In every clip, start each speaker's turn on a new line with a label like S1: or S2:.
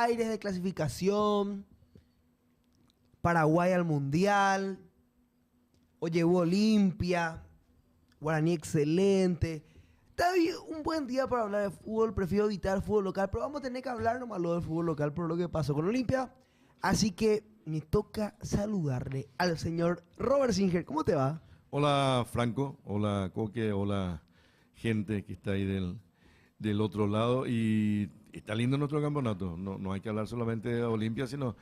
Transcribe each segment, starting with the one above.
S1: aires de clasificación, Paraguay al Mundial, o llevó Olimpia, Guaraní excelente. Está bien, un buen día para hablar de fútbol, prefiero evitar el fútbol local, pero vamos a tener que hablar nomás lo del fútbol local por lo que pasó con Olimpia. Así que me toca saludarle al señor Robert Singer. ¿Cómo te va?
S2: Hola Franco, hola Coque, hola gente que está ahí del otro lado. Y está lindo nuestro campeonato. No hay que hablar solamente de Olimpia, sino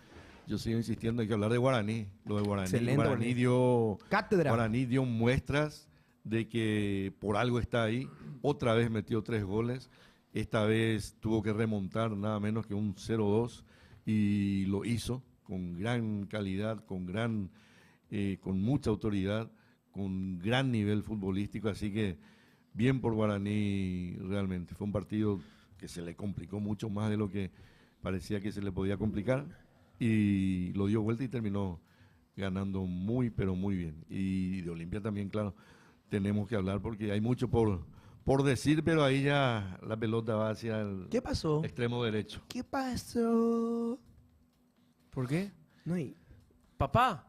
S2: yo sigo insistiendo, hay que hablar de Guaraní. Lo de Guaraní.
S1: Excelente, Cátedra.
S2: Guaraní dio muestras de que por algo está ahí. Otra vez metió 3 goles. Esta vez tuvo que remontar nada menos que un 0-2 y lo hizo con gran calidad, con mucha autoridad, con gran nivel futbolístico. Así que bien por Guaraní realmente. Fue un partido que se le complicó mucho más de lo que parecía que se le podía complicar y lo dio vuelta y terminó ganando muy, pero muy bien. Y de Olimpia también, claro, tenemos que hablar porque hay mucho por decir, pero ahí ya la pelota va hacia el
S1: ¿Qué pasó?
S2: extremo derecho.
S1: ¿Qué pasó?
S3: ¿Por qué?
S1: No hay.
S3: Papá,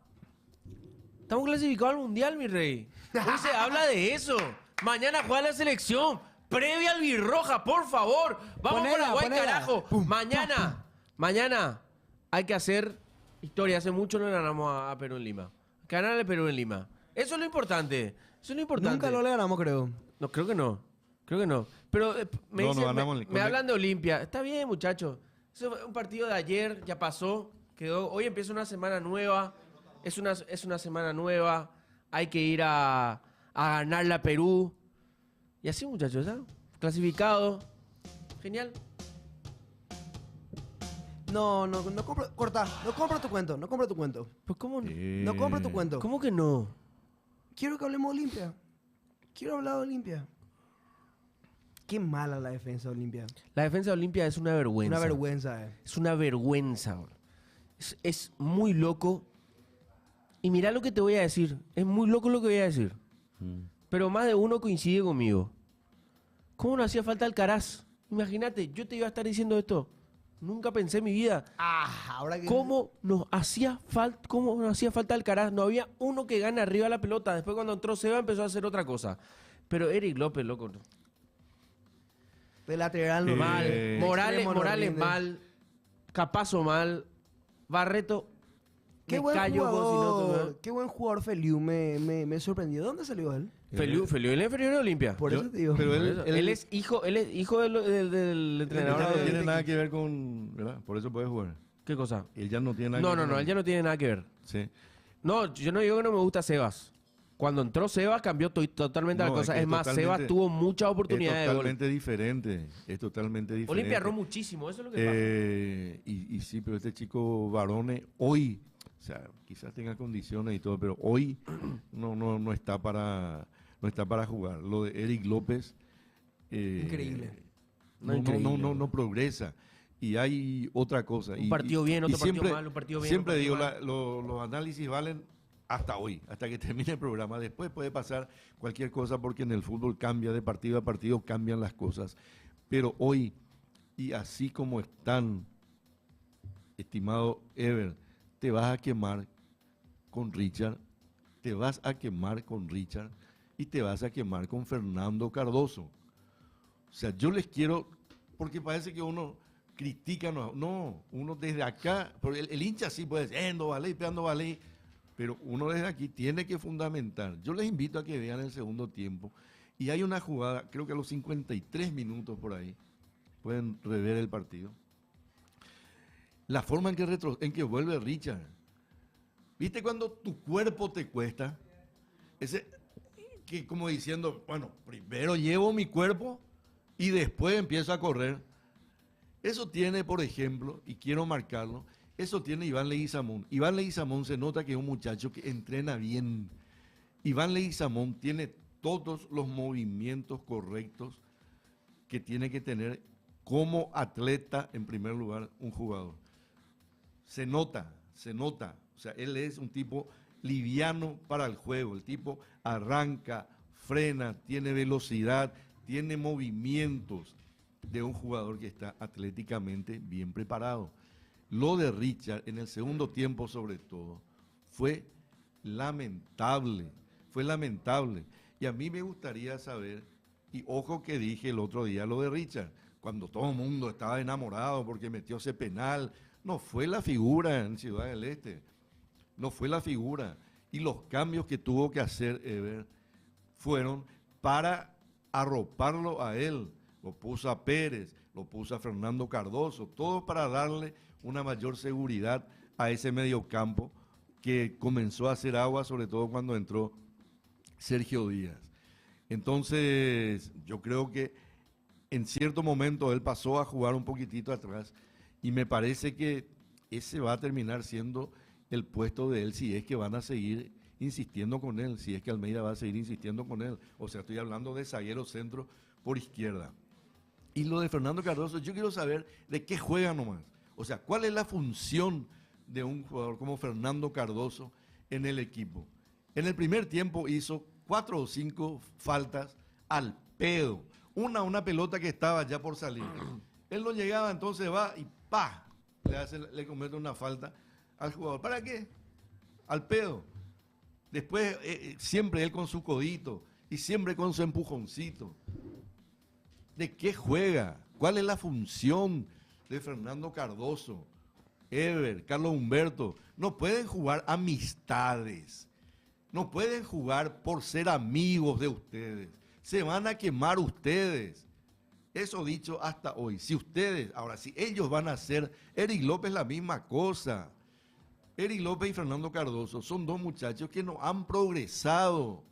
S3: estamos clasificados al Mundial, mi rey. Hoy se habla de eso. Mañana juega la selección. Previa albirroja, por favor. Vamos
S1: Ponela,
S3: Paraguay,
S1: ponela.
S3: carajo.
S1: Pum,
S3: Mañana hay que hacer historia. Hace mucho no ganamos a Perú en Lima. Ganarle a Perú en Lima. Eso es lo importante. Eso es lo importante.
S1: Nunca lo le ganamos, creo.
S3: No, creo que no. Creo que no. Pero me,
S2: No,
S3: dicen-
S2: no ganamos
S3: me
S2: con el-
S3: hablan de Olimpia. Está bien, muchachos. Eso fue un partido de ayer, ya pasó. Hoy empieza una semana nueva. Es una semana nueva. Hay que ir a ganarle a Perú. Y así, muchachos, ¿sabes? Clasificado. Genial.
S1: No compro. Corta. No compro tu cuento. No compro tu cuento.
S3: Pues, ¿cómo no?
S1: No compro tu cuento.
S3: ¿Cómo que no?
S1: Quiero que hablemos de Olimpia. Quiero hablar de Olimpia. Qué mala la defensa de Olimpia.
S3: La defensa de Olimpia es una vergüenza.
S1: Una vergüenza,
S3: Es una vergüenza, bro. Es muy loco. Y mirá lo que te voy a decir. Es muy loco lo que voy a decir. Pero más de uno coincide conmigo. ¿Cómo no hacía falta Alcaraz? Imagínate, yo te iba a estar diciendo esto. Nunca pensé en mi vida.
S1: Ahora que.
S3: ¿Cómo nos hacía falta Alcaraz? No había uno que gane arriba la pelota. Después cuando entró Seba empezó a hacer otra cosa. Pero Eric López, loco. No.
S1: De lateral no.
S3: Mal.
S1: Extremo no
S3: Morales
S1: rinde.
S3: mal. Capazo mal. Barreto.
S1: Qué
S3: me
S1: buen
S3: callo, vos, si no te-
S1: jugador. Qué buen jugador Feliu. Me sorprendió. ¿De dónde salió él?
S3: Feliu es el inferior de Olimpia.
S1: Por eso te digo.
S2: Pero
S3: Por eso. Él es hijo del entrenador.
S2: ya no
S3: de-
S2: tiene nada que ver con, ¿verdad? Por eso puede jugar.
S3: ¿Qué cosa?
S2: Él ya no tiene nada
S3: No,
S2: que ver.
S3: él ya no tiene nada que ver.
S2: Sí.
S3: No, yo no digo que no me gusta Sebas. Cuando entró Sebas cambió totalmente la
S2: No, es
S3: cosa.
S2: que
S3: Es
S2: es
S3: más,
S2: totalmente-
S3: Sebas tuvo muchas
S2: Es
S3: oportunidades de gol.
S2: totalmente diferente. Es totalmente diferente.
S3: Olimpia erró muchísimo, eso es lo que pasa.
S2: Y sí, pero este chico Barone hoy, o sea, quizás tenga condiciones y todo, pero hoy no está para jugar. Lo de Eric López
S1: Increíble.
S2: No progresa. Y hay otra cosa.
S3: Un partido bien, otro partido
S2: siempre-
S3: mal, un partido bien,
S2: Siempre
S3: otro
S2: digo,
S3: partido
S2: los análisis valen hasta hoy, hasta que termine el programa. Después puede pasar cualquier cosa porque en el fútbol cambia de partido a partido, cambian las cosas. Pero hoy, y así como están, estimado Ever, te vas a quemar con Richard, te vas a quemar con Richard y te vas a quemar con Fernando Cardoso. O sea, yo les quiero, porque parece que uno critica, no, uno desde acá, porque el hincha sí puede decir, no vale, pegando vale, pero uno desde aquí tiene que fundamentar. Yo les invito a que vean el segundo tiempo y hay una jugada, creo que a los 53 minutos por ahí, pueden rever el partido. La forma en que vuelve Richard. ¿Viste cuando tu cuerpo te cuesta? Ese, que como diciendo, bueno, primero llevo mi cuerpo y después empiezo a correr. Eso tiene, por ejemplo, y quiero marcarlo, eso tiene Iván Leguizamón. Iván Leguizamón se nota que es un muchacho que entrena bien. Iván Leguizamón tiene todos los movimientos correctos que tiene que tener como atleta, en primer lugar, un jugador. Se nota. O sea, él es un tipo liviano para el juego. El tipo arranca, frena, tiene velocidad, tiene movimientos. de un jugador que está atléticamente bien preparado. Lo de Richard en el segundo tiempo sobre todo fue lamentable, fue lamentable. Y a mí me gustaría saber, y ojo que dije el otro día lo de Richard, cuando todo el mundo estaba enamorado porque metió ese penal, no fue la figura en Ciudad del Este, no fue la figura. Y los cambios que tuvo que hacer Ever fueron para arroparlo a él. Lo puso a Pérez, lo puso a Fernando Cardoso, todo para darle una mayor seguridad a ese mediocampo que comenzó a hacer agua, sobre todo cuando entró Sergio Díaz. Entonces, yo creo que en cierto momento él pasó a jugar un poquitito atrás y me parece que ese va a terminar siendo el puesto de él si es que van a seguir insistiendo con él, si es que Almeida va a seguir insistiendo con él. O sea, estoy hablando de zaguero centro por izquierda. Y lo de Fernando Cardoso, yo quiero saber de qué juega nomás. O sea, ¿cuál es la función de un jugador como Fernando Cardoso en el equipo? En el primer tiempo hizo 4 o 5 faltas al pedo. Una pelota que estaba ya por salir. Él no llegaba, entonces va y ¡pa! Le comete una falta al jugador. ¿Para qué? Al pedo. Después, siempre él con su codito y siempre con su empujoncito. ¿De qué juega? ¿Cuál es la función de Fernando Cardoso? Ever, Carlos Humberto, no pueden jugar amistades. No pueden jugar por ser amigos de ustedes. Se van a quemar ustedes. Eso dicho hasta hoy. Si ustedes, ahora si ellos van a hacer, Eric López la misma cosa. Eric López y Fernando Cardoso son dos muchachos que no han progresado.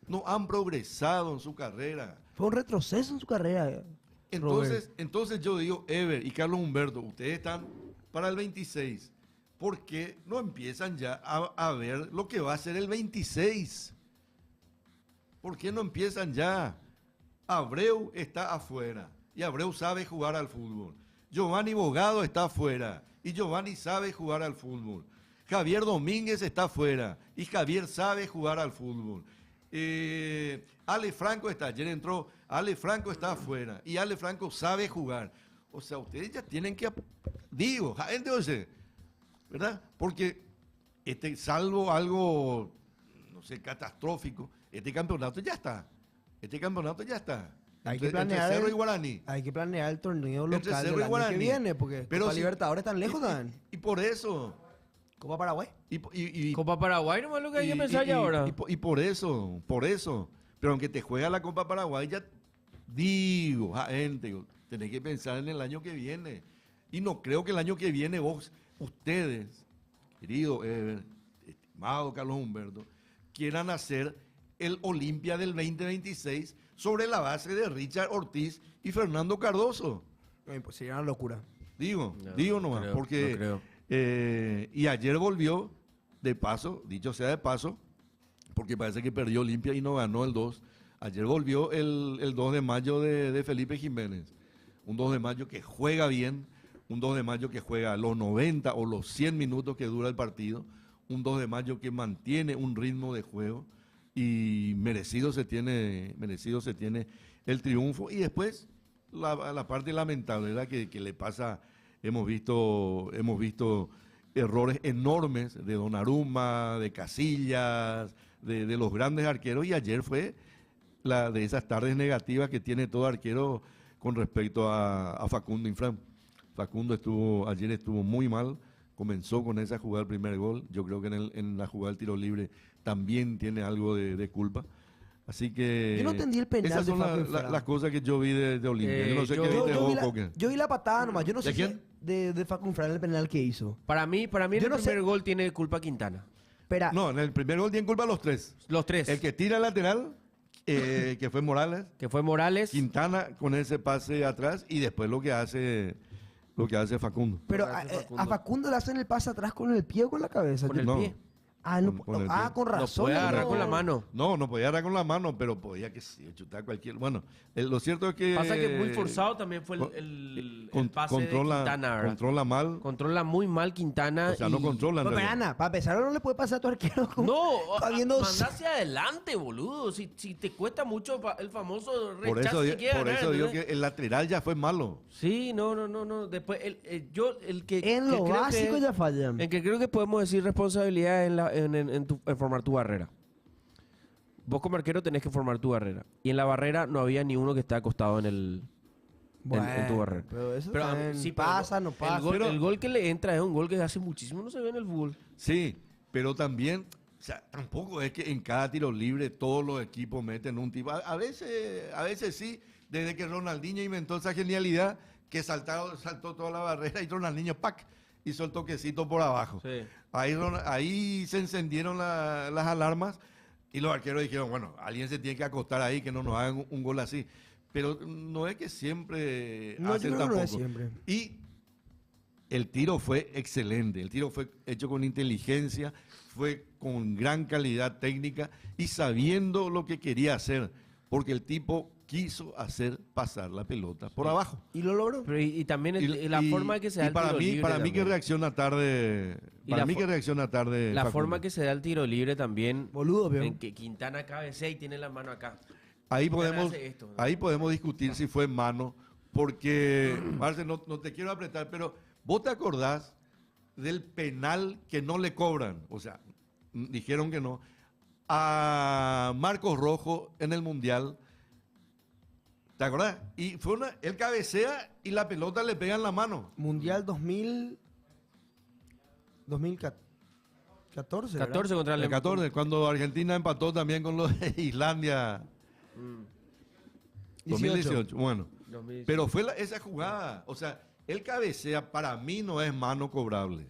S2: No han progresado en su carrera.
S1: Fue un retroceso en su carrera.
S2: Entonces yo digo, Ever y Carlos Humberto, ustedes están para el 26. ¿Por qué no empiezan ya a ver lo que va a ser el 26? ¿Por qué no empiezan ya? Abreu está afuera y Abreu sabe jugar al fútbol. Giovanni Bogado está afuera y Giovanni sabe jugar al fútbol. Javier Domínguez está afuera y Javier sabe jugar al fútbol. Ale Franco está, ayer entró, Ale Franco está afuera y Ale Franco sabe jugar. O sea, ustedes ya tienen que, digo, entonces, ¿verdad? Porque salvo algo, no sé, catastrófico, este campeonato ya está.
S1: Hay que
S2: Entre
S1: planear
S2: Cerro y Guaraní.
S1: Hay que planear el torneo
S2: Entre
S1: local
S2: Cerro
S1: del
S2: y
S1: año
S2: Guaraní.
S1: que viene, porque
S2: Pero
S1: Copa
S2: si-
S1: Libertadores tan lejos dan.
S2: Y por eso.
S1: Copa Paraguay.
S2: Y
S3: Copa Paraguay nomás lo que hay que pensar ya ahora.
S2: y por eso. Pero aunque te juega la Copa Paraguay, ya digo, gente, tenés que pensar en el año que viene. Y no creo que el año que viene ustedes, querido Ever, estimado Carlos Humberto, quieran hacer el Olimpia del 2026 sobre la base de Richard Ortiz y Fernando Cardoso.
S1: Pues sería una locura.
S2: Digo
S3: No
S2: nomás,
S3: creo,
S2: porque...
S3: no creo.
S2: Y ayer volvió, de paso, dicho sea de paso, porque parece que perdió Olimpia y no ganó el 2. Ayer volvió el 2 de mayo de Felipe Jiménez. Un 2 de mayo que juega bien, un 2 de mayo que juega los 90 o los 100 minutos que dura el partido, un 2 de mayo que mantiene un ritmo de juego y merecido se tiene el triunfo. Y después la parte lamentable, ¿verdad? Que le pasa. Hemos visto errores enormes de Donnarumma, de Casillas, de los grandes arqueros, y ayer fue la de esas tardes negativas que tiene todo arquero con respecto a Facundo Infran. Facundo ayer estuvo muy mal, comenzó con esa jugada del primer gol, yo creo que en la jugada del tiro libre también tiene algo de culpa. Así que
S1: Yo no entendí el penal
S2: esas
S1: de
S2: son
S1: Facu Infran.
S2: las cosas que yo vi de Olimpia. Yo no sé qué viste
S1: Yo
S2: vos,
S1: vi la,
S2: Coque.
S1: yo vi la patada nomás. Yo no sé
S2: ¿De quién?
S1: de Facu Infran el penal que hizo.
S3: Para mí en
S1: Yo
S3: el
S1: no
S3: primer
S1: sé.
S3: gol tiene culpa Quintana.
S1: Espera,
S2: No, en el primer gol tienen culpa los tres.
S3: Los tres.
S2: El que tira el lateral, que fue Morales,
S3: Que fue Morales.
S2: Quintana con ese pase atrás y después lo que hace Facundo.
S1: pero
S3: Facundo.
S1: a Facundo le hacen el pase atrás con el pie o con la cabeza.
S3: Con el
S2: No.
S3: pie.
S2: Con el pie.
S1: con
S3: No
S1: razón.
S3: puede agarrar
S1: no.
S3: con la mano.
S2: No podía agarrar con la mano, pero podía que sí, chutar cualquier. Bueno, lo cierto es que.
S3: Pasa que muy forzado también fue el pase de Quintana, ¿verdad?
S2: controla mal.
S3: Controla muy mal Quintana.
S2: O sea, no controla en
S1: Pero,
S2: realidad.
S1: Ana, para empezar, no le puede pasar a tu arquero.
S3: No,
S1: habiendo...
S3: manda hacia adelante, boludo. Si te cuesta mucho el famoso
S2: Por eso,
S3: rechazo que quiere
S2: por
S3: ganar,
S2: eso digo
S3: ¿entendés?
S2: que el lateral ya fue malo.
S3: Sí, no. Después, el que.
S1: En
S3: que
S1: lo
S3: creo
S1: básico
S3: que,
S1: ya fallan.
S3: En que creo que podemos decir responsabilidad en formar tu barrera. Vos como arquero tenés que formar tu barrera. Y en la barrera no había ni uno que esté acostado en tu barrera.
S1: Pero eso
S3: Pero,
S1: también
S3: sí,
S1: pasa, no pasa.
S3: El gol que le entra es un gol que hace muchísimo no se ve en el fútbol.
S2: Sí, pero también, o sea, tampoco es que en cada tiro libre todos los equipos meten un tipo. A veces sí, desde que Ronaldinho inventó esa genialidad, que saltó toda la barrera y Ronaldinho, ¡pac! Hizo el toquecito por abajo.
S3: Sí.
S2: Ahí se encendieron las alarmas y los arqueros dijeron, bueno, alguien se tiene que acostar ahí, que no nos hagan un gol así. Pero no es que siempre
S1: No, yo
S2: hacen
S1: creo que no es
S2: tampoco.
S1: siempre.
S2: Y el tiro fue excelente, el tiro fue hecho con inteligencia, fue con gran calidad técnica y sabiendo lo que quería hacer, porque el tipo quiso hacer pasar la pelota por abajo.
S1: ¿Y lo logró?
S3: Pero y también la forma en que se da
S2: y
S3: el
S2: para
S3: tiro
S2: mí,
S3: libre
S2: para mí que
S3: también.
S2: reacciona tarde,
S3: Y
S2: para
S3: la
S2: mí que
S3: fo-
S2: reacciona tarde.
S3: La
S2: Facundo.
S3: forma que se da el tiro libre también.
S1: Boludo, veo.
S3: En que Quintana cabecea y tiene la mano acá.
S2: Ahí
S3: Quintana
S2: podemos,
S3: hace esto, ¿no?
S2: ahí podemos discutir si fue mano, porque, Marce, no te quiero apretar, pero ¿vos te acordás del penal que no le cobran? O sea, dijeron que no. A Marcos Rojo en el Mundial, ¿te acordás? Y él cabecea y la pelota le pega en la mano.
S1: Mundial 2014.
S3: 14 contra
S2: El
S3: el
S2: 14, cuando Argentina empató también con los de Islandia. 2018, bueno.
S3: 2018.
S2: Pero fue esa jugada. O sea, el cabecea para mí no es mano cobrable.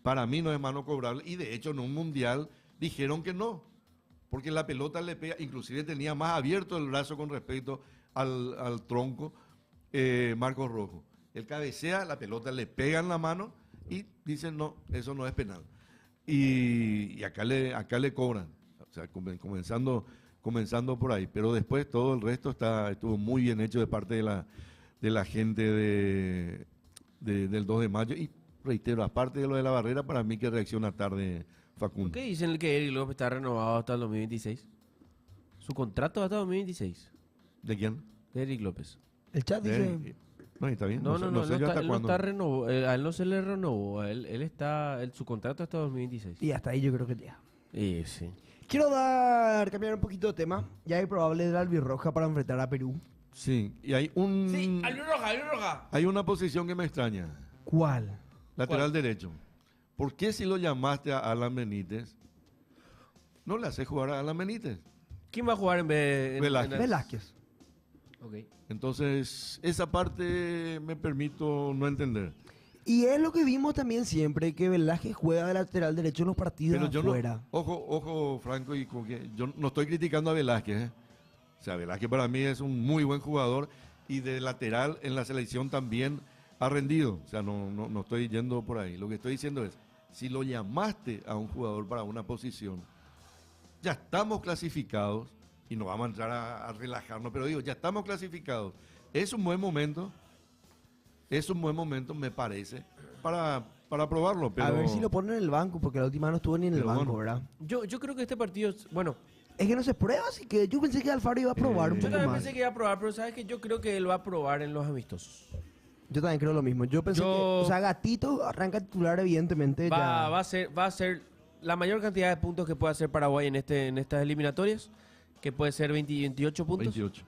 S2: Para mí no es mano cobrable. Y de hecho en un mundial dijeron que no. Porque la pelota le pega, inclusive tenía más abierto el brazo con respecto al tronco Marcos Rojo. El cabecea, la pelota le pega en la mano y dicen no, eso no es penal. Y acá le cobran. O sea, comenzando por ahí. Pero después todo el resto estuvo muy bien hecho de parte de la gente del 2 de mayo. Y reitero, aparte de lo de la barrera, para mí que reacciona tarde Facundo.
S3: ¿Qué dicen que Eric López está renovado hasta el 2026? Su contrato va hasta el 2026.
S2: ¿De quién?
S3: De Eric López.
S1: El chat dice...
S2: No, está bien.
S3: No,
S2: sé
S3: no
S2: yo
S3: está,
S2: hasta
S3: él no
S2: cuándo.
S3: está renovado. A él no se le renovó. Su contrato hasta 2026.
S1: Y hasta ahí yo creo que ya.
S3: Y sí.
S1: Quiero cambiar un poquito de tema. Ya hay probable de la albirroja para enfrentar a Perú.
S2: Sí, y hay
S3: Roja.
S2: hay una posición que me extraña.
S1: ¿Cuál?
S2: Lateral derecho. ¿Por qué si lo llamaste a Alan Benítez, no le haces jugar a Alan Benítez?
S3: ¿Quién va a jugar en vez de
S2: Velázquez.
S1: Velázquez.
S3: Ok.
S2: Entonces, esa parte me permito no entender.
S1: Y es lo que vimos también siempre, que Velázquez juega de lateral derecho en los partidos
S2: Pero yo
S1: afuera.
S2: no, ojo, Franco, yo no estoy criticando a Velázquez. O sea, Velázquez para mí es un muy buen jugador y de lateral en la selección también ha rendido. O sea, no estoy yendo por ahí. Lo que estoy diciendo es, si lo llamaste a un jugador para una posición, ya estamos clasificados y no vamos a entrar a relajarnos, pero digo, ya estamos clasificados. Es un buen momento, me parece, para probarlo. Pero,
S1: A ver si lo ponen en el banco, porque la última no estuvo ni en el
S2: Pero
S1: banco,
S2: bueno.
S1: ¿verdad?
S3: Yo creo que este partido, bueno,
S1: Es que no se prueba, así que yo pensé que Alfaro iba a probar un
S3: yo
S1: poco
S3: también
S1: más.
S3: pensé que iba a probar, pero sabes que yo creo que él va a probar en los amistosos.
S1: Yo también creo lo mismo. Yo pensé que, o sea, Gatito arranca titular, evidentemente. Ya.
S3: Va a ser la mayor cantidad de puntos que puede hacer Paraguay en estas eliminatorias, que puede ser 28 puntos.
S2: 28.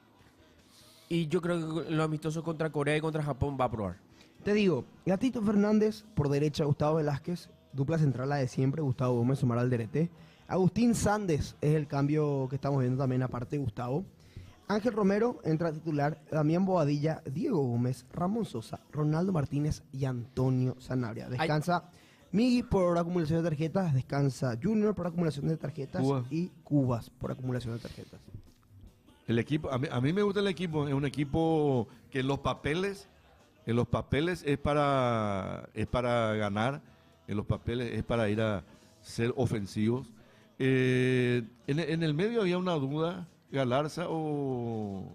S3: Y yo creo que en los amistosos contra Corea y contra Japón va a probar.
S1: Te digo, Gatito Fernández, por derecha Gustavo Velázquez, dupla central la de siempre, Gustavo Gómez, Omar Alderete. Agustín Sández es el cambio que estamos viendo también, aparte de Gustavo. Ángel Romero entra titular, Damián Bobadilla, Diego Gómez, Ramón Sosa, Ronaldo Martínez y Antonio Sanabria. Descansa Migui por acumulación de tarjetas, descansa Junior por acumulación de tarjetas
S2: Cuba.
S1: y Cubas por acumulación de tarjetas.
S2: El equipo, a mí me gusta el equipo, es un equipo que en los papeles es para ganar, en los papeles es para ir a ser ofensivos. En el medio había una duda, Galarza o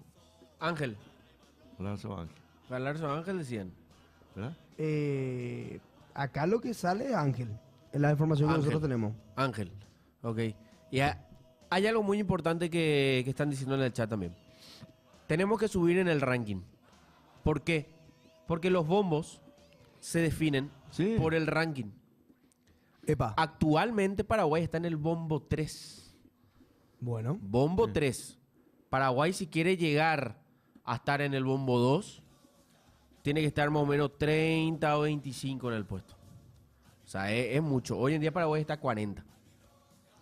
S3: Ángel.
S2: Galarza o Ángel,
S3: Galarza o Ángel decían.
S2: ¿verdad?
S1: Acá lo que sale es Ángel. Es la información que
S3: Ángel.
S1: nosotros tenemos.
S3: Ángel. Ok. Y hay algo muy importante que están diciendo en el chat también. Tenemos que subir en el ranking. ¿Por qué? Porque los bombos se definen
S2: Sí.
S3: por el ranking.
S1: Epa.
S3: Actualmente Paraguay está en el bombo 3.
S1: Bueno.
S3: Bombo 3. Paraguay, si quiere llegar a estar en el bombo 2, tiene que estar más o menos 30 o 25 en el puesto. O sea, es mucho. Hoy en día Paraguay está a 40.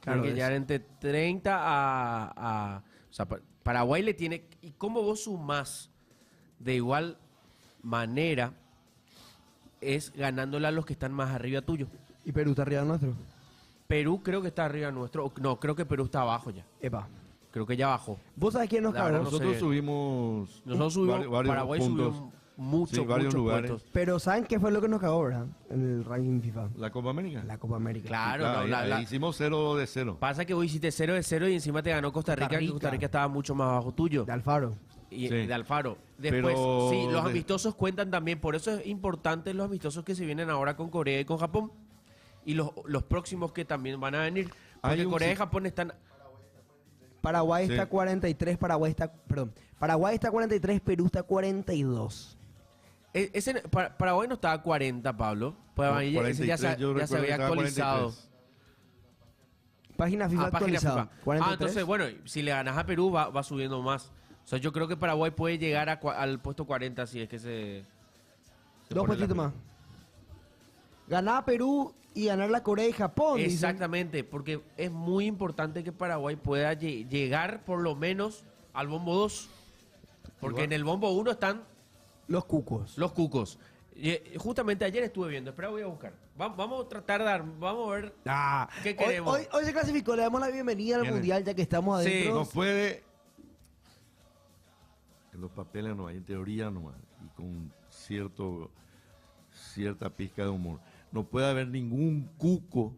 S1: Claro,
S3: Tiene que
S1: es.
S3: llegar entre 30 o sea, Paraguay le tiene... ¿Y cómo vos sumás de igual manera? Es ganándole a los que están más arriba tuyo.
S1: ¿Y Perú está arriba nuestro?
S3: Perú creo que está arriba nuestro. No, creo que Perú está abajo ya.
S1: Epa.
S3: Creo que ya bajó.
S1: ¿Vos sabés quién nos
S3: La verdad
S1: cagó?
S3: no sé.
S2: Nosotros subimos,
S3: Nosotros subimos,
S2: varios
S3: Paraguay
S2: puntos.
S3: subió mucho,
S2: Sí, varios
S3: muchos
S2: lugares.
S3: puestos.
S1: Pero ¿saben qué fue lo que nos cagó, verdad? En el ranking FIFA.
S2: La Copa América.
S1: La Copa América.
S3: Claro,
S2: Claro,
S3: no,
S2: ahí hicimos 0 de 0.
S3: Pasa que vos hiciste 0 de 0 y encima te ganó Costa Rica, que Costa Rica estaba mucho más abajo tuyo.
S1: De Alfaro.
S3: Y
S2: Sí.
S3: de Alfaro. Después,
S2: Pero
S3: sí, los
S2: de-
S3: amistosos cuentan también. Por eso es importante los amistosos que se vienen ahora con Corea y con Japón. Y los próximos que también van a venir.
S2: Hay
S3: Porque
S2: un
S3: Corea y
S2: sit-
S3: Japón están...
S1: Paraguay
S2: Sí.
S1: está 43, Paraguay está 43, Perú está 42.
S3: Paraguay no estaba a 40, Pablo. Pues
S2: No,
S3: ahí ese ya
S2: 43,
S3: se,
S2: yo
S3: ya se
S2: recuerdo que
S3: había
S2: estaba
S3: actualizado.
S2: 43.
S1: Página FIFA
S3: Página
S1: actualizada.
S3: FIFA.
S1: 43.
S3: Entonces, bueno, si le ganas a Perú, va subiendo más. O sea, yo creo que Paraguay puede llegar al puesto 40 si es que se
S1: Dos
S3: pone
S1: puestitos
S3: la-
S1: más. Ganar a Perú y ganar la Corea y Japón. dicen.
S3: Exactamente, porque es muy importante que Paraguay pueda llegar por lo menos al bombo 2. Porque en el bombo 1 están
S1: Los cucos.
S3: los cucos. Y, justamente ayer estuve viendo, espera, voy a buscar. Vamos a tratar de vamos a ver.
S1: Ah,
S3: ¿Qué
S1: hoy,
S3: queremos?
S1: hoy se clasificó, le damos la bienvenida al
S2: ¿Quién es?
S1: Mundial ya que estamos
S3: Sí.
S1: adentro.
S2: No puede. En los papeles no hay, en teoría no hay. Y con cierta pizca de humor. No puede haber ningún cuco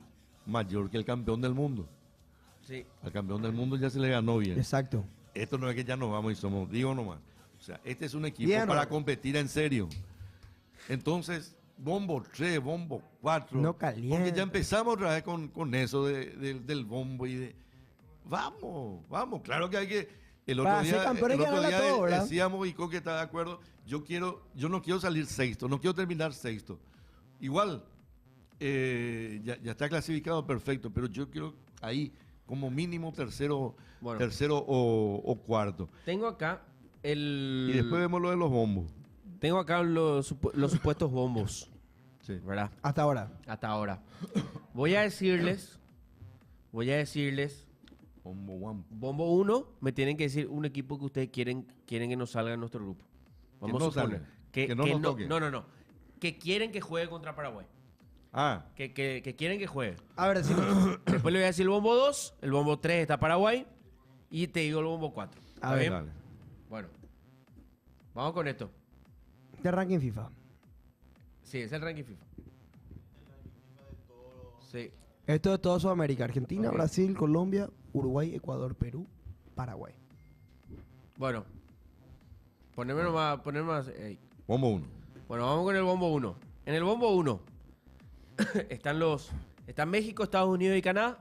S2: mayor que el campeón del mundo.
S3: Sí.
S2: Al campeón del mundo ya se le ganó bien.
S1: Exacto.
S2: Esto no es que ya nos vamos y somos, digo nomás. O sea, este es un equipo
S1: Bien,
S2: para
S1: Robert.
S2: competir en serio. Entonces, bombo 3, bombo 4.
S1: No calienta.
S2: Porque ya empezamos otra vez con eso del bombo y de... Vamos. Claro que hay que... El otro
S1: Para ser
S2: día,
S1: campeón hay
S2: el
S1: que
S2: otro
S1: ganarla
S2: día
S1: todo, ¿verdad?
S2: decíamos, y Coque está de acuerdo, yo no quiero salir sexto, no quiero terminar sexto. Igual, ya está clasificado perfecto, pero yo quiero ahí como mínimo tercero,
S3: Bueno.
S2: tercero o cuarto.
S3: Tengo acá
S2: Y después vemos lo de los bombos.
S3: Tengo acá los supuestos bombos,
S2: Sí.
S3: ¿verdad?
S1: Hasta ahora.
S3: Hasta ahora. Voy a decirles,
S2: Bombo one.
S3: bombo 1, me tienen que decir un equipo que ustedes quieren que nos salga en nuestro grupo. Vamos
S2: no
S3: a suponer.
S2: salga, que no nos toque.
S3: No. Que quieren que juegue contra Paraguay.
S2: Ah,
S3: Que quieren que juegue.
S1: A ver, decimos.
S3: Después le voy a decir el bombo 2, el bombo 3 está Paraguay y te digo el bombo 4.
S1: A
S3: ¿Está
S1: ver.
S3: bien?
S2: dale.
S3: Bueno. Vamos con esto.
S1: De ranking FIFA.
S3: Sí, es el ranking FIFA. Sí.
S1: Esto es todo Sudamérica. Argentina,
S3: Ok.
S1: Brasil, Colombia, Uruguay, Ecuador, Perú, Paraguay.
S3: Bueno. Ponerme más.
S2: Bombo 1.
S3: Bueno, vamos con el bombo 1. En el bombo 1 están México, Estados Unidos y Canadá,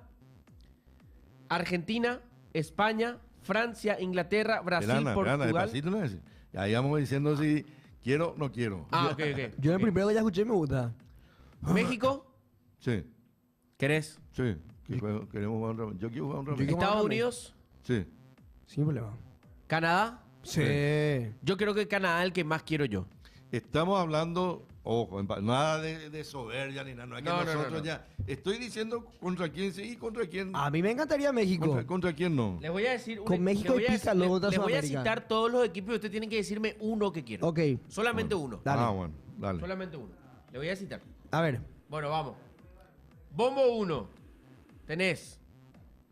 S3: Argentina, España, Francia, Inglaterra, Brasil, Portugal.
S2: Despacito, ¿no es? Ahí vamos diciendo si quiero o no quiero.
S3: Ah, ok.
S1: Yo el
S3: Ok.
S1: primero que ya escuché me gusta.
S3: México,
S2: Sí,
S3: ¿querés?
S2: sí. Queremos jugar un rato. Yo quiero jugar un rato.
S1: Yo quiero-
S3: Estados
S1: Mándame.
S3: Unidos,
S2: Sí.
S1: Sin problema.
S3: Canadá.
S1: Sí.
S3: Yo creo que Canadá es el que más quiero yo.
S2: Estamos hablando, ojo, nada de soberbia ni nada. No es que
S3: No, no,
S2: nosotros
S3: no.
S2: ya. Estoy diciendo contra quién sí y contra quién.
S1: A mí me encantaría México.
S2: Contra quién no.
S3: Les voy a decir...
S1: Con México
S3: les voy
S1: y
S3: a-
S1: pícalo contra
S3: les voy a
S1: Sudamérica.
S3: citar todos los equipos y ustedes tienen que decirme uno que quiero.
S1: Ok.
S3: Solamente uno.
S1: Dale.
S2: Ah, bueno, dale.
S3: Solamente uno. Le voy a citar.
S1: A ver.
S3: Bueno, vamos. Bombo 1. Tenés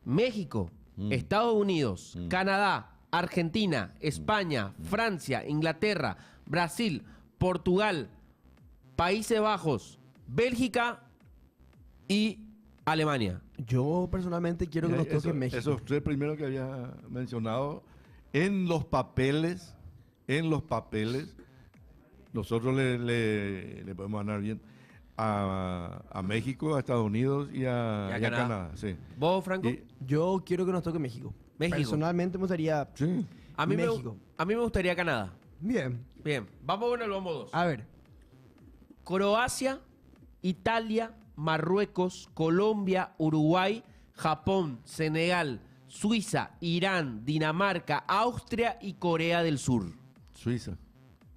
S3: México, Estados Unidos, Canadá, Argentina, España, Francia, Inglaterra, Brasil, Portugal, Países Bajos, Bélgica y Alemania.
S1: Yo personalmente quiero que nos toque México.
S2: Esos tres primeros que había mencionado, en los papeles, nosotros le podemos ganar bien a México, a Estados Unidos y a Canadá. Sí.
S3: ¿Vos, Franco?
S1: Yo quiero que nos toque México.
S3: México.
S1: Personalmente me gustaría
S2: Sí.
S3: A mí,
S1: México.
S3: a mí me gustaría Canadá.
S1: Bien.
S3: Bien, vamos con el bombo 2.
S1: A ver.
S3: Croacia, Italia, Marruecos, Colombia, Uruguay, Japón, Senegal, Suiza, Irán, Dinamarca, Austria y Corea del Sur.
S2: Suiza.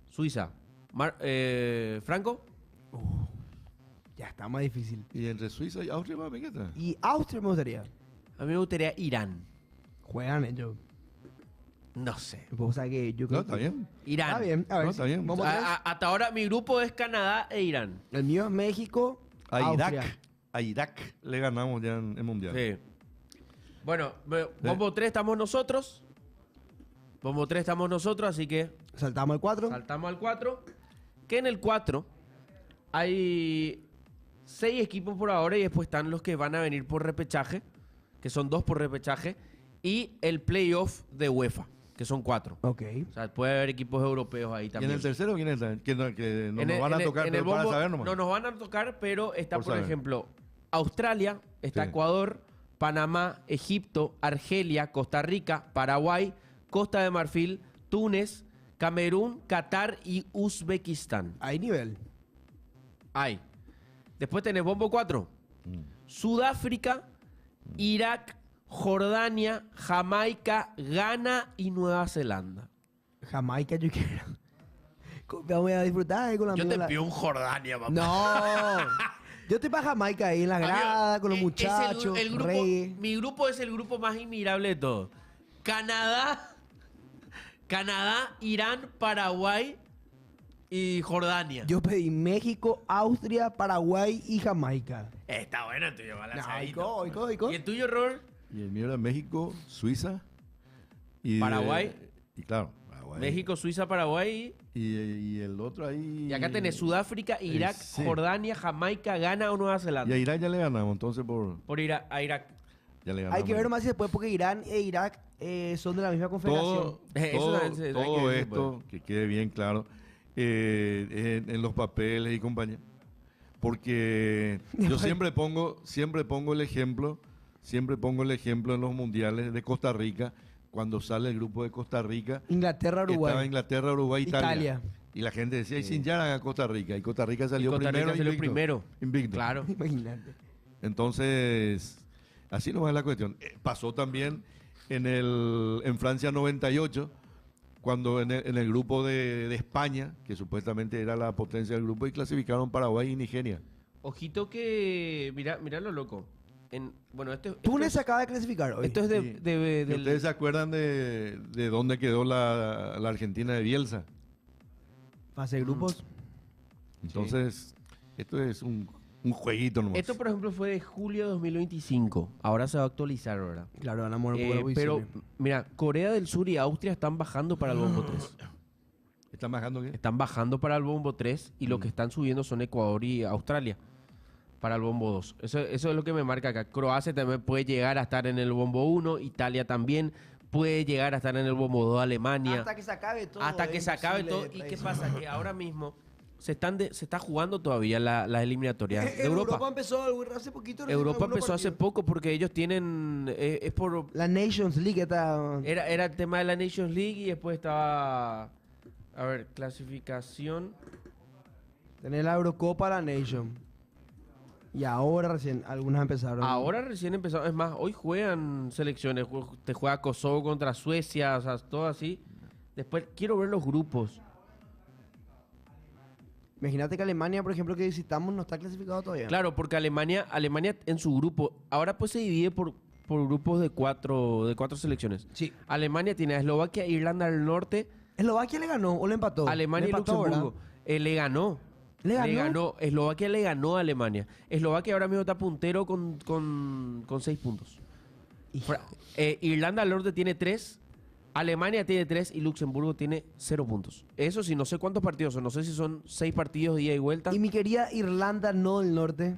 S3: Suiza. ¿Franco?
S1: Ya está más difícil.
S2: Y entre Suiza y Austria, mami, ¿qué tal?
S1: Y Austria me gustaría.
S3: A mí me gustaría Irán.
S1: Juegan ellos.
S3: No sé.
S1: O sea que yo
S2: No,
S1: creo
S2: está
S1: que-
S2: bien.
S3: Irán.
S1: Está bien. A ver.
S2: No, está bien.
S1: Vamos tres.
S3: Hasta ahora mi grupo es Canadá e Irán.
S1: El mío es México.
S2: A
S1: Austria.
S2: Irak le ganamos ya en Mundial.
S3: Sí. Bueno, bombo 3 estamos nosotros. Bombo 3 estamos nosotros, así que
S1: Saltamos el 4.
S3: saltamos al 4. Que en el 4 hay 6 equipos por ahora y después están los que van a venir por repechaje, que son 2 por repechaje, y el playoff de UEFA, que son 4.
S1: Ok.
S3: O sea, puede haber equipos europeos ahí
S2: ¿Y en
S3: también.
S2: el tercero quién está? Que no
S3: En
S2: nos
S3: el-
S2: van a
S3: en el-
S2: tocar,
S3: en el
S2: pero para
S3: bombo
S2: saber nomás.
S3: no nos van a tocar, pero está,
S2: Por
S3: por
S2: saber.
S3: ejemplo, Australia, está
S2: Sí.
S3: Ecuador, Panamá, Egipto, Argelia, Costa Rica, Paraguay, Costa de Marfil, Túnez, Camerún, Qatar y Uzbekistán.
S1: Hay nivel.
S3: Hay. Después tenés bombo 4. Sudáfrica, Irak, Jordania, Jamaica, Ghana y Nueva Zelanda.
S1: Jamaica yo quiero. Vamos a disfrutar ahí con la
S3: Yo
S1: amiga
S3: te
S1: la-
S3: pido un Jordania, papá.
S1: No. Yo estoy para Jamaica ahí en la grada, con los
S3: Es el
S1: muchachos.
S3: grupo,
S1: reggae.
S3: mi grupo es el grupo más inmirable de todos. Canadá, Irán, Paraguay y Jordania.
S1: Yo pedí México, Austria, Paraguay y Jamaica.
S3: Está bueno el tuyo, balanceadito.
S1: Oico.
S3: ¿Y el tuyo, Robert?
S2: Y el mío era México, Suiza y
S3: Paraguay.
S2: Y claro, Paraguay.
S3: México, Suiza, Paraguay.
S2: Y el otro ahí.
S3: Y acá tenés Sudáfrica, Irak,
S2: sí.
S3: Jordania, Jamaica, Ghana o Nueva
S2: Y
S3: Zelanda.
S2: a Irak ya le ganamos, entonces
S3: Por ir a Irak.
S2: ya le ganamos.
S1: Hay que ver más si después, porque Irán e Irak son de la misma confederación.
S2: Todo,
S3: Eso
S2: todo,
S3: también hay que
S2: todo
S3: ver,
S2: esto, que quede bien claro, en los papeles y compañía. Porque yo siempre pongo el ejemplo en los mundiales de Costa Rica, cuando sale el grupo de Costa Rica,
S1: Inglaterra,
S2: que
S1: Uruguay.
S2: estaba Inglaterra, Uruguay, Italia.
S1: Italia.
S2: Y la gente decía, y sin ya a Costa Rica. Y Costa Rica salió
S3: Costa
S2: primero.
S3: Rica salió
S2: invicto.
S3: primero.
S2: Invicto.
S3: Claro.
S1: Imagínate.
S2: Entonces, así nomás es la cuestión. Pasó también en Francia 98, cuando en el grupo de España, que supuestamente era la potencia del grupo, y clasificaron Paraguay y Nigeria.
S3: Ojito que. Mirá lo loco. Bueno,
S1: Túnez se acaba de clasificar hoy.
S3: esto es
S2: Sí. ¿Y
S3: del-
S2: ¿Ustedes se acuerdan de dónde quedó la Argentina de Bielsa?
S1: Fase de grupos.
S2: Entonces, esto es un jueguito nomás.
S3: Esto, por ejemplo, fue de julio de 2025. Ahora se va a actualizar, ¿verdad?
S1: Claro, van a mover un poco la
S3: Pero,
S1: posición.
S3: mira, Corea del Sur y Austria están bajando para el bombo 3.
S2: ¿Están bajando qué?
S3: Están bajando para el bombo 3 y lo que están subiendo son Ecuador y Australia para el bombo 2. Eso es lo que me marca acá. Croacia también puede llegar a estar en el bombo 1, Italia también puede llegar a estar en el bombo 2, Alemania.
S1: Hasta que se acabe todo.
S3: Hasta que
S1: es
S3: se acabe
S1: imposible
S3: todo. ¿Y qué
S1: predecir.
S3: pasa? Que ahora mismo se está jugando todavía las eliminatorias de
S1: Europa
S3: Europa.
S1: empezó hace poquito. recién
S3: Europa
S1: algunos
S3: empezó hace
S1: partidos.
S3: poco porque ellos tienen... es por...
S1: La Nations League está...
S3: Era el tema de la Nations League y después estaba... A ver, clasificación.
S1: Tener la Eurocopa, la Nation. Y ahora recién algunas empezaron.
S3: Ahora recién empezó. Es más, hoy juegan selecciones. Te juega Kosovo contra Suecia, o sea, todo así. Después quiero ver los grupos.
S1: Imagínate que Alemania, por ejemplo, que visitamos, no está clasificado todavía.
S3: Claro, porque Alemania en su grupo, ahora pues se divide por grupos de cuatro selecciones.
S1: Sí.
S3: Alemania tiene a Eslovaquia, Irlanda del Norte,
S1: ¿Eslovaquia le ganó o le empató?
S3: Alemania
S1: Le
S3: y
S1: empató,
S3: Luxemburgo. Le ganó.
S1: ¿Le ganó?
S3: Eslovaquia le ganó a Alemania. Eslovaquia ahora mismo está puntero con 6 puntos.
S1: Hijo.
S3: Irlanda del Norte tiene 3, Alemania tiene 3 y Luxemburgo tiene 0 puntos. Eso sí, no sé cuántos partidos son. No sé si son 6 partidos de ida y vuelta.
S1: Y mi querida Irlanda no del Norte.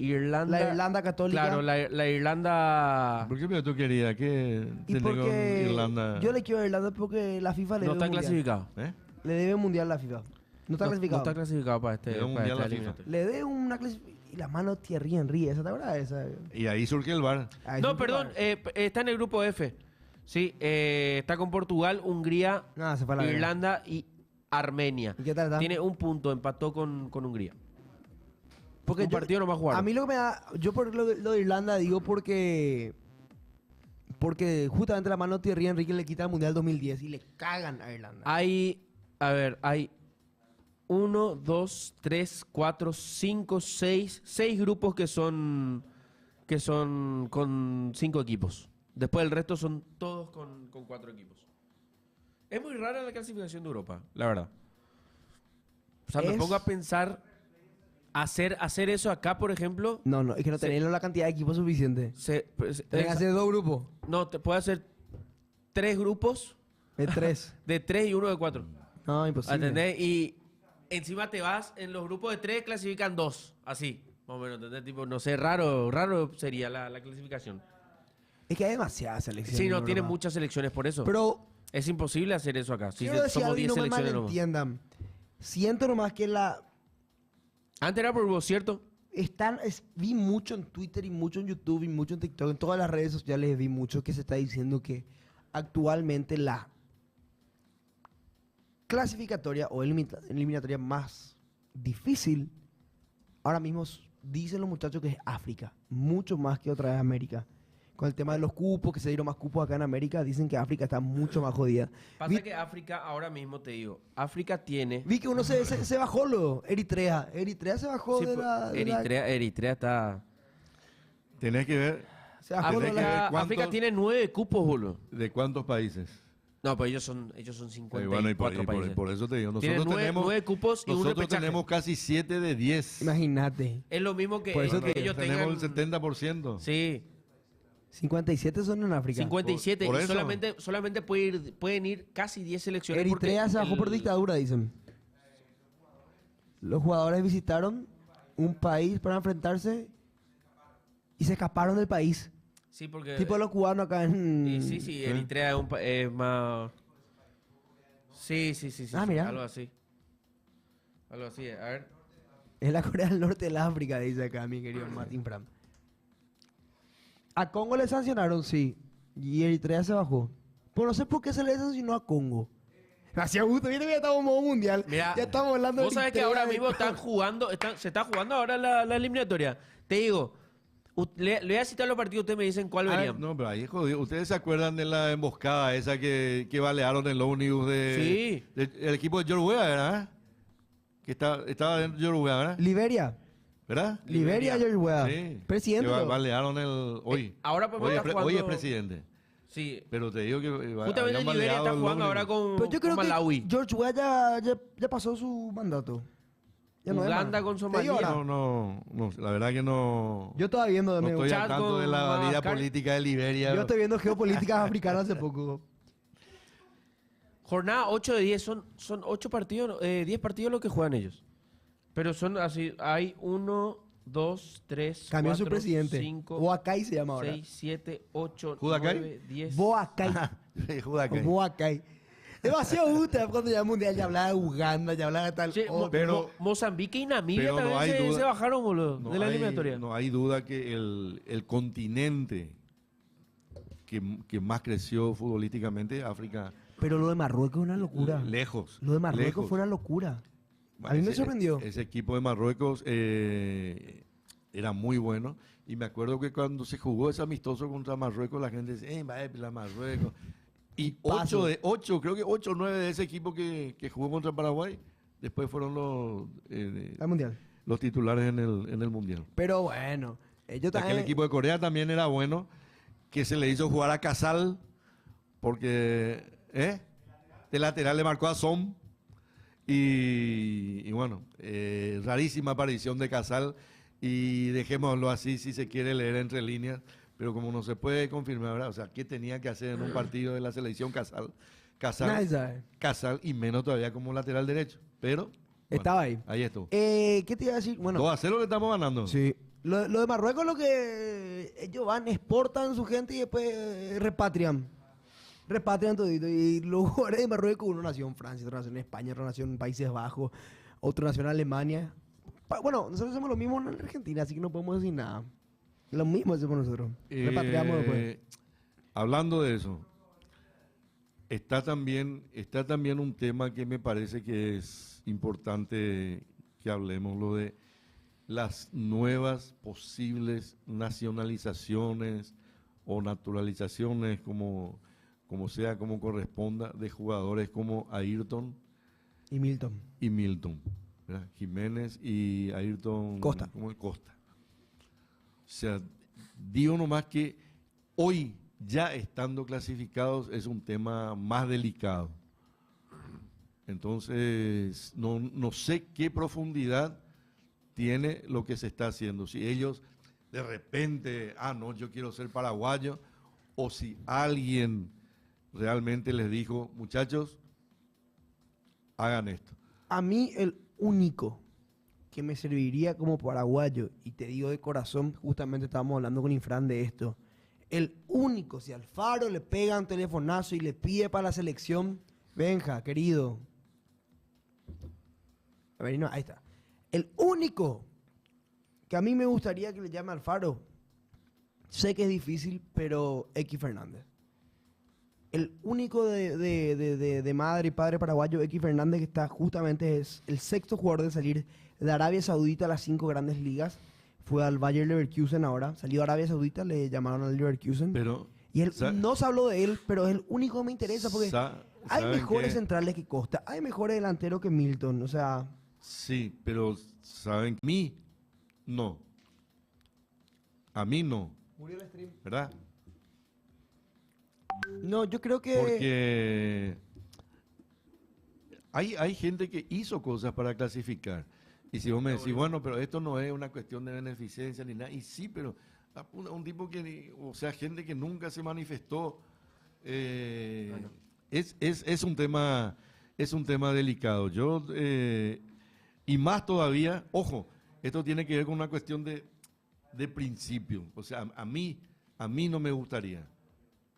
S3: Irlanda.
S1: La Irlanda católica.
S3: Claro, la Irlanda.
S2: ¿Por qué tú querías que
S1: Y
S2: tenés con
S1: porque
S2: Irlanda?
S1: yo le quiero a Irlanda porque la FIFA le
S3: No
S1: debe
S3: está
S1: un mundial.
S3: clasificado.
S2: ¿Eh?
S1: Le debe un mundial a la FIFA. No está clasificado.
S3: No está clasificado para
S2: Le da un
S3: para
S2: mundial a la
S3: esta
S2: FIFA.
S3: eliminatoria.
S1: Le debe una clasificación. Y la mano Thierry Henry, ¿esa te acuerdas de esa?
S2: Y ahí surge el VAR.
S1: Ahí
S3: No,
S1: sí,
S3: perdón, está en el grupo F. Sí, está con Portugal, Hungría,
S1: No, se fue a la verga.
S3: Irlanda y Armenia.
S1: ¿Y qué tal está?
S3: Tiene un punto, empató con Hungría.
S1: Porque
S3: un partido no va a jugar.
S1: A mí lo que me da... Yo por lo de Irlanda digo porque justamente la mano Thierry Henry le quita el Mundial 2010 y le cagan a Irlanda.
S3: Hay 1, 2, 3, 4, 5, 6 grupos que son con 5 equipos. Después el resto son todos con 4 equipos. Es muy rara la clasificación de Europa, la verdad. O sea, me
S1: Es-
S3: pongo a pensar hacer eso acá, por ejemplo.
S1: No, es que no
S3: Sí.
S1: tenés la cantidad de equipos suficiente. Tenés que hacer 2 grupos
S3: No, te puede hacer 3 grupos
S1: de 3.
S3: de 3 y uno de 4.
S1: No, imposible.
S3: ¿Entendés? Y encima te vas, en los grupos de 3 clasifican 2. Así, más o menos, ¿entendés? Tipo, no sé, raro sería la clasificación.
S1: Es que hay demasiadas selecciones.
S3: Sí,
S1: en
S3: no, tiene
S1: Europa.
S3: muchas selecciones por eso.
S1: Pero
S3: Es imposible hacer eso acá. Si
S1: quiero decir
S3: somos
S1: algo y
S3: 10
S1: no me
S3: selecciones nomás.
S1: malentiendan. Siento nomás que
S3: Antes era por vos, ¿cierto?
S1: vi mucho en Twitter y mucho en YouTube y mucho en TikTok, en todas las redes sociales vi mucho que se está diciendo que actualmente la clasificatoria o eliminatoria más difícil ahora mismo dicen los muchachos que es África, mucho más que otra vez América. Con el tema de los cupos, que se dieron más cupos acá en América, dicen que África está mucho más jodida.
S3: Pasa que África, ahora mismo te digo, África tiene...
S1: Vi que uno se bajó, Eritrea. Eritrea se bajó
S3: Sí,
S1: de la... de la-
S3: Eritrea está...
S2: Tenés que ver
S1: se bajó de
S2: Tenés que
S1: la-
S2: ver cuántos-
S3: África tiene 9 cupos, boludo.
S2: de cuántos países.
S3: No, pero ellos son 54
S2: Y bueno, y por,
S3: países.
S2: por eso te digo,
S3: Tienen
S2: nosotros
S3: 9
S2: tenemos,
S3: cupos y un
S2: nosotros
S3: repechaje.
S2: tenemos casi 7 de 10.
S1: Imagínate.
S3: Es lo mismo que,
S1: Por eso
S3: que
S1: que
S3: ellos
S2: tenemos
S3: tengan...
S2: el 70%.
S3: Sí,
S1: 57 son en África.
S3: 57.
S2: Por
S3: y
S2: eso.
S3: solamente pueden ir casi 10 selecciones.
S1: Eritrea
S3: porque
S1: se bajó por
S3: el-
S1: dictadura, dicen. Los jugadores visitaron un país para enfrentarse y se escaparon del país.
S3: Sí, porque...
S1: Tipo los cubanos acá en...
S3: y sí, Eritrea es, es más... Sí.
S1: Ah, mira.
S3: Algo así. Algo así, a ver.
S1: Es la Corea del Norte del África, dice acá mi querido Martín Fram. A Congo le sancionaron, sí. Y Eritrea se bajó. Pero no sé por qué se le sancionó a Congo. Hacía gusto, viste que ya estamos en modo mundial.
S3: Mira,
S1: ya estamos hablando de
S3: vos sabés que
S1: Eritrea,
S3: ahora
S1: de
S3: mismo
S1: Congo.
S3: están jugando, se está jugando ahora la eliminatoria. Te digo, le voy a citar los partidos, ustedes me dicen cuál
S2: A ver,
S3: verían.
S2: no, pero ahí es jodido. ¿Ustedes se acuerdan de la emboscada esa que balearon en los ómnibus
S3: Sí.
S2: del equipo de George Weah, ¿verdad? Que estaba dentro de George Weah, ¿verdad?
S1: Liberia.
S2: ¿Verdad?
S1: Liberia, George Weah.
S2: Sí.
S1: Presidente.
S2: Que
S1: ¿no?
S2: balearon hoy.
S3: ahora podemos
S2: hoy,
S3: estar
S2: hoy es
S3: jugando-
S2: presidente.
S3: Sí.
S2: Pero te digo que
S3: Justamente
S2: habían
S3: Liberia
S2: baleado
S3: está
S2: el
S3: jugando ahora
S2: ómnibus.
S3: con,
S1: Pero yo creo
S3: con Malawi.
S1: que George Weah ya pasó su mandato. Ya no es
S3: Uganda
S1: más.
S3: con
S1: Te digo
S3: Somalia.
S1: ahora,
S2: No, la verdad que no.
S1: Yo estaba viendo de
S2: No
S1: medio-
S2: estoy
S3: Chad
S2: al tanto de
S3: con
S2: la vida
S3: Madagascar.
S2: política de Liberia.
S1: Yo estoy viendo geopolíticas africanas hace poco.
S3: Jornada 8 de 10, son 8 partidos, 10 partidos lo que juegan ellos. Pero son así, hay 1, 2, 3,
S1: Cambió
S3: 4,
S1: su presidente.
S3: 5,
S1: Boacay se llama ahora.
S3: 6, 7, 8,
S2: ¿Judacay?
S3: 9, 10.
S1: Boacay.
S2: Judacay.
S1: Boacay. Demasiado gusta cuando ya mundial ya hablaba de Uganda, ya hablaba de tal.
S3: Sí,
S1: otro.
S2: pero-
S3: Mozambique y Namibia
S2: pero no
S3: también
S2: hay duda.
S3: se bajaron, boludo,
S2: No
S3: de la
S2: hay-
S3: eliminatoria.
S2: No hay duda que el continente que más creció futbolísticamente, África,
S1: Pero lo de Marruecos es una locura.
S2: lejos.
S1: Lo de Marruecos
S2: lejos.
S1: fue una locura.
S2: Bueno,
S1: A mí me
S2: ese-
S1: sorprendió.
S2: Ese equipo de Marruecos era muy bueno. Y me acuerdo que cuando se jugó ese amistoso contra Marruecos, la gente decía, vaya, la Marruecos. Y
S1: Paso.
S2: 8, creo que 8 o 9 de ese equipo que jugó contra Paraguay, después fueron
S1: Al mundial.
S2: los titulares en el Mundial.
S1: Pero bueno, yo
S2: Aquel
S1: también.
S2: equipo de Corea también era bueno, que se le hizo jugar a Casal, porque de lateral le marcó a Som. Y bueno, rarísima aparición de Casal. Y dejémoslo así si se quiere leer entre líneas. Pero como no se puede confirmar, ¿verdad? O sea, ¿qué tenía que hacer en un partido de la selección
S1: Nadie sabe.
S2: Casal y menos todavía como lateral derecho? Pero bueno,
S1: Estaba ahí.
S2: Ahí estuvo.
S1: ¿Qué te iba a decir? Bueno,
S2: 2-0 le estamos ganando.
S1: sí. Lo de Marruecos es lo que ellos van, exportan su gente y después repatrian. Repatrian todito. Y los jugadores de Marruecos, uno nació en Francia, otro nació en España, otro nació en Países Bajos, otro nació en Alemania. Bueno, nosotros hacemos lo mismo en Argentina, así que no podemos decir nada. Lo mismo hacemos nosotros. Repatriamos después.
S2: Hablando de eso, está también un tema que me parece que es importante que hablemos, lo de las nuevas posibles nacionalizaciones o naturalizaciones, como sea, como corresponda, de jugadores como Ayrton
S1: Y Milton.
S2: y Milton, ¿verdad? Jiménez y Ayrton
S1: Costa.
S2: como Costa. O sea, digo nomás que hoy, ya estando clasificados, es un tema más delicado. Entonces, no sé qué profundidad tiene lo que se está haciendo. Si ellos de repente, no, yo quiero ser paraguayo, o si alguien realmente les dijo, muchachos, hagan esto.
S1: A mí el único que me serviría como paraguayo, y te digo de corazón, justamente estábamos hablando con Infran de esto, el único, si Alfaro le pega un telefonazo y le pide para la selección, Benja, querido. A ver, no, ahí está. El único que a mí me gustaría que le llame a Alfaro, sé que es difícil, pero X Fernández. El único de madre y padre paraguayo, X Fernández, que está justamente es el sexto jugador de salir de Arabia Saudita a las 5 grandes ligas. Fue al Bayer Leverkusen ahora. Salió a Arabia Saudita, le llamaron al Leverkusen.
S2: Pero,
S1: y él, no se habló de él, pero es el único que me interesa porque hay mejores centrales que Costa, hay mejores delanteros que Milton. O sea,
S2: sí, pero ¿saben? A mí no. A mí no.
S1: murió el stream.
S2: ¿Verdad?
S1: No, yo creo que
S2: Porque hay gente que hizo cosas para clasificar. Y si vos me decís, bueno, pero esto no es una cuestión de beneficencia ni nada. Y sí, pero un tipo que, o sea, gente que nunca se manifestó. Es un tema delicado. Yo, y más todavía, ojo, esto tiene que ver con una cuestión de principio. O sea, a mí no me gustaría.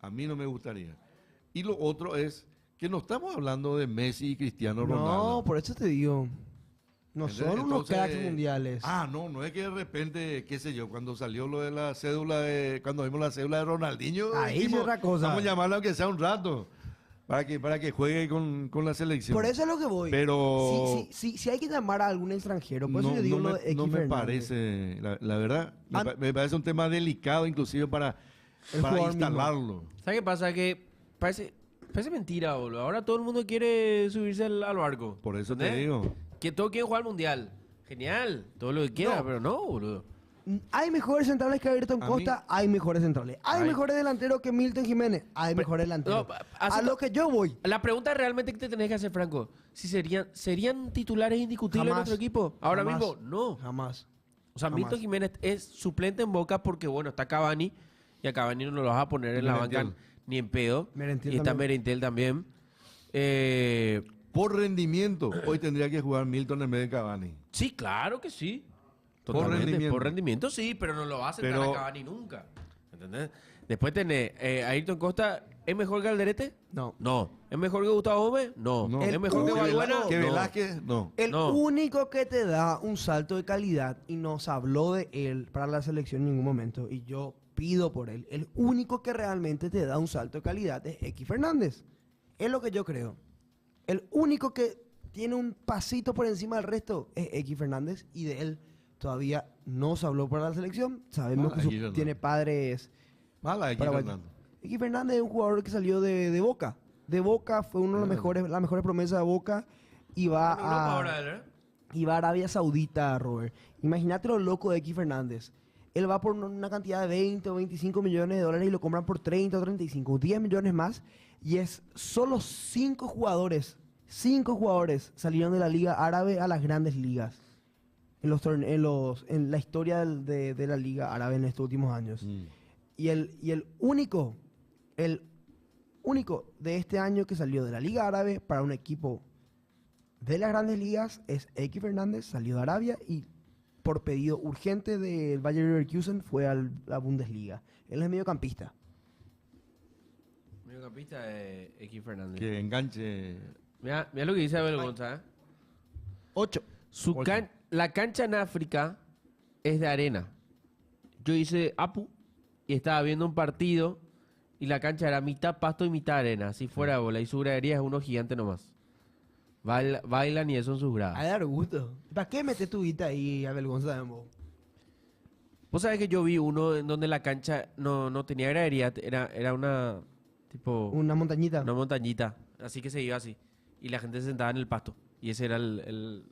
S2: A mí no me gustaría. Y lo otro es que no estamos hablando de Messi y Cristiano Ronaldo.
S1: no, por eso te digo. No son unos
S2: Entonces,
S1: cracks mundiales.
S2: no es que de repente, qué sé yo, cuando salió lo de la cédula cuando vimos la cédula de Ronaldinho,
S1: Ahí
S2: dijimos,
S1: es otra cosa.
S2: vamos a llamarlo aunque sea un rato, para que juegue con la selección.
S1: Por eso es lo que voy.
S2: Pero
S1: si hay que llamar a algún extranjero, por eso yo digo lo de X
S2: no me
S1: Fernández.
S2: parece, la verdad, me parece un tema delicado inclusive para
S1: jugador
S2: instalarlo.
S3: ¿Sabes qué pasa? Que parece mentira, boludo. Ahora todo el mundo quiere subirse al barco.
S2: Por eso te
S3: ¿entendés?
S2: digo.
S3: Que todos quieren jugar al mundial. Genial, todo lo que quiera,
S1: No.
S3: pero no, boludo.
S1: Hay mejores centrales que Ayrton
S2: A
S1: Costa, hay mejores centrales. Hay mejores delanteros que Milton Jiménez, hay mejores delanteros.
S3: no,
S1: a lo que yo voy.
S3: La pregunta realmente que te tenés que hacer, Franco, si serían titulares indiscutibles en
S1: Jamás.
S3: nuestro equipo. Ahora
S1: Jamás.
S3: mismo, no.
S1: Jamás.
S3: O sea,
S1: Jamás.
S3: Milton Jiménez es suplente en Boca porque, bueno, está Cavani y a Cavani no lo vas a poner en la banca
S2: Merentiel.
S3: ni en pedo.
S1: Merentiel
S3: Y está
S1: también.
S3: Merentiel también.
S2: Por rendimiento, hoy tendría que jugar Milton en vez de Cavani.
S3: Sí, claro que sí.
S2: Por
S3: Totalmente.
S2: rendimiento.
S3: Por rendimiento sí, pero no lo va a sentar
S2: Pero-
S3: a Cavani nunca. ¿Entendés? Después tenés a Ayrton Costa. ¿Es mejor que Alderete?
S1: No.
S3: No. ¿Es mejor que Gustavo Gómez? No.
S2: No.
S3: ¿Es mejor que
S1: único-
S3: Valbuena?
S2: Que
S3: No.
S2: Velázquez, no.
S1: El
S3: No.
S1: único que te da un salto de calidad, y nos habló de él para la selección en ningún momento, y yo pido por él, el único que realmente te da un salto de calidad es X Fernández. Es lo que yo creo. El único que tiene un pasito por encima del resto es X Fernández, y de él todavía no se habló para la selección. Sabemos que
S2: X Fernández.
S1: tiene padres
S2: Mala X
S1: paraguayos.
S2: Fernando.
S1: X Fernández es un jugador que salió de Boca. De Boca fue uno de los mejores, las mejores promesas de Boca, y va
S3: En Europa
S1: a...
S3: ahora, ¿eh?
S1: Y va a Arabia Saudita, Robert. Imagínate lo loco de X Fernández. Él va por una cantidad de 20 o 25 millones de dólares y lo compran por 30 o 35, 10 millones más. Y es solo 5 jugadores salieron de la Liga Árabe a las grandes ligas. En la historia de la Liga Árabe en estos últimos años. Y el único de este año que salió de la Liga Árabe para un equipo de las grandes ligas es X Fernández, salió de Arabia y por pedido urgente del Bayer Leverkusen, fue a la Bundesliga. Él es mediocampista.
S3: Mediocampista es X Fernández.
S2: Que enganche.
S3: Mira lo que dice Abel González.
S1: 8.
S3: La cancha en África es de arena. Yo hice Apu y estaba viendo un partido y la cancha era mitad pasto y mitad arena, así fuera de bola. Y su gradería es uno gigante nomás. Bailan y eso en sus gradas.
S1: A dar gusto. ¿Para qué metes tu guita ahí, Abel González?
S3: Vos sabés que yo vi uno en donde la cancha no tenía gradería, era una tipo
S1: Una montañita.
S3: una montañita, así que se iba así. Y la gente se sentaba en el pasto. Y ese era el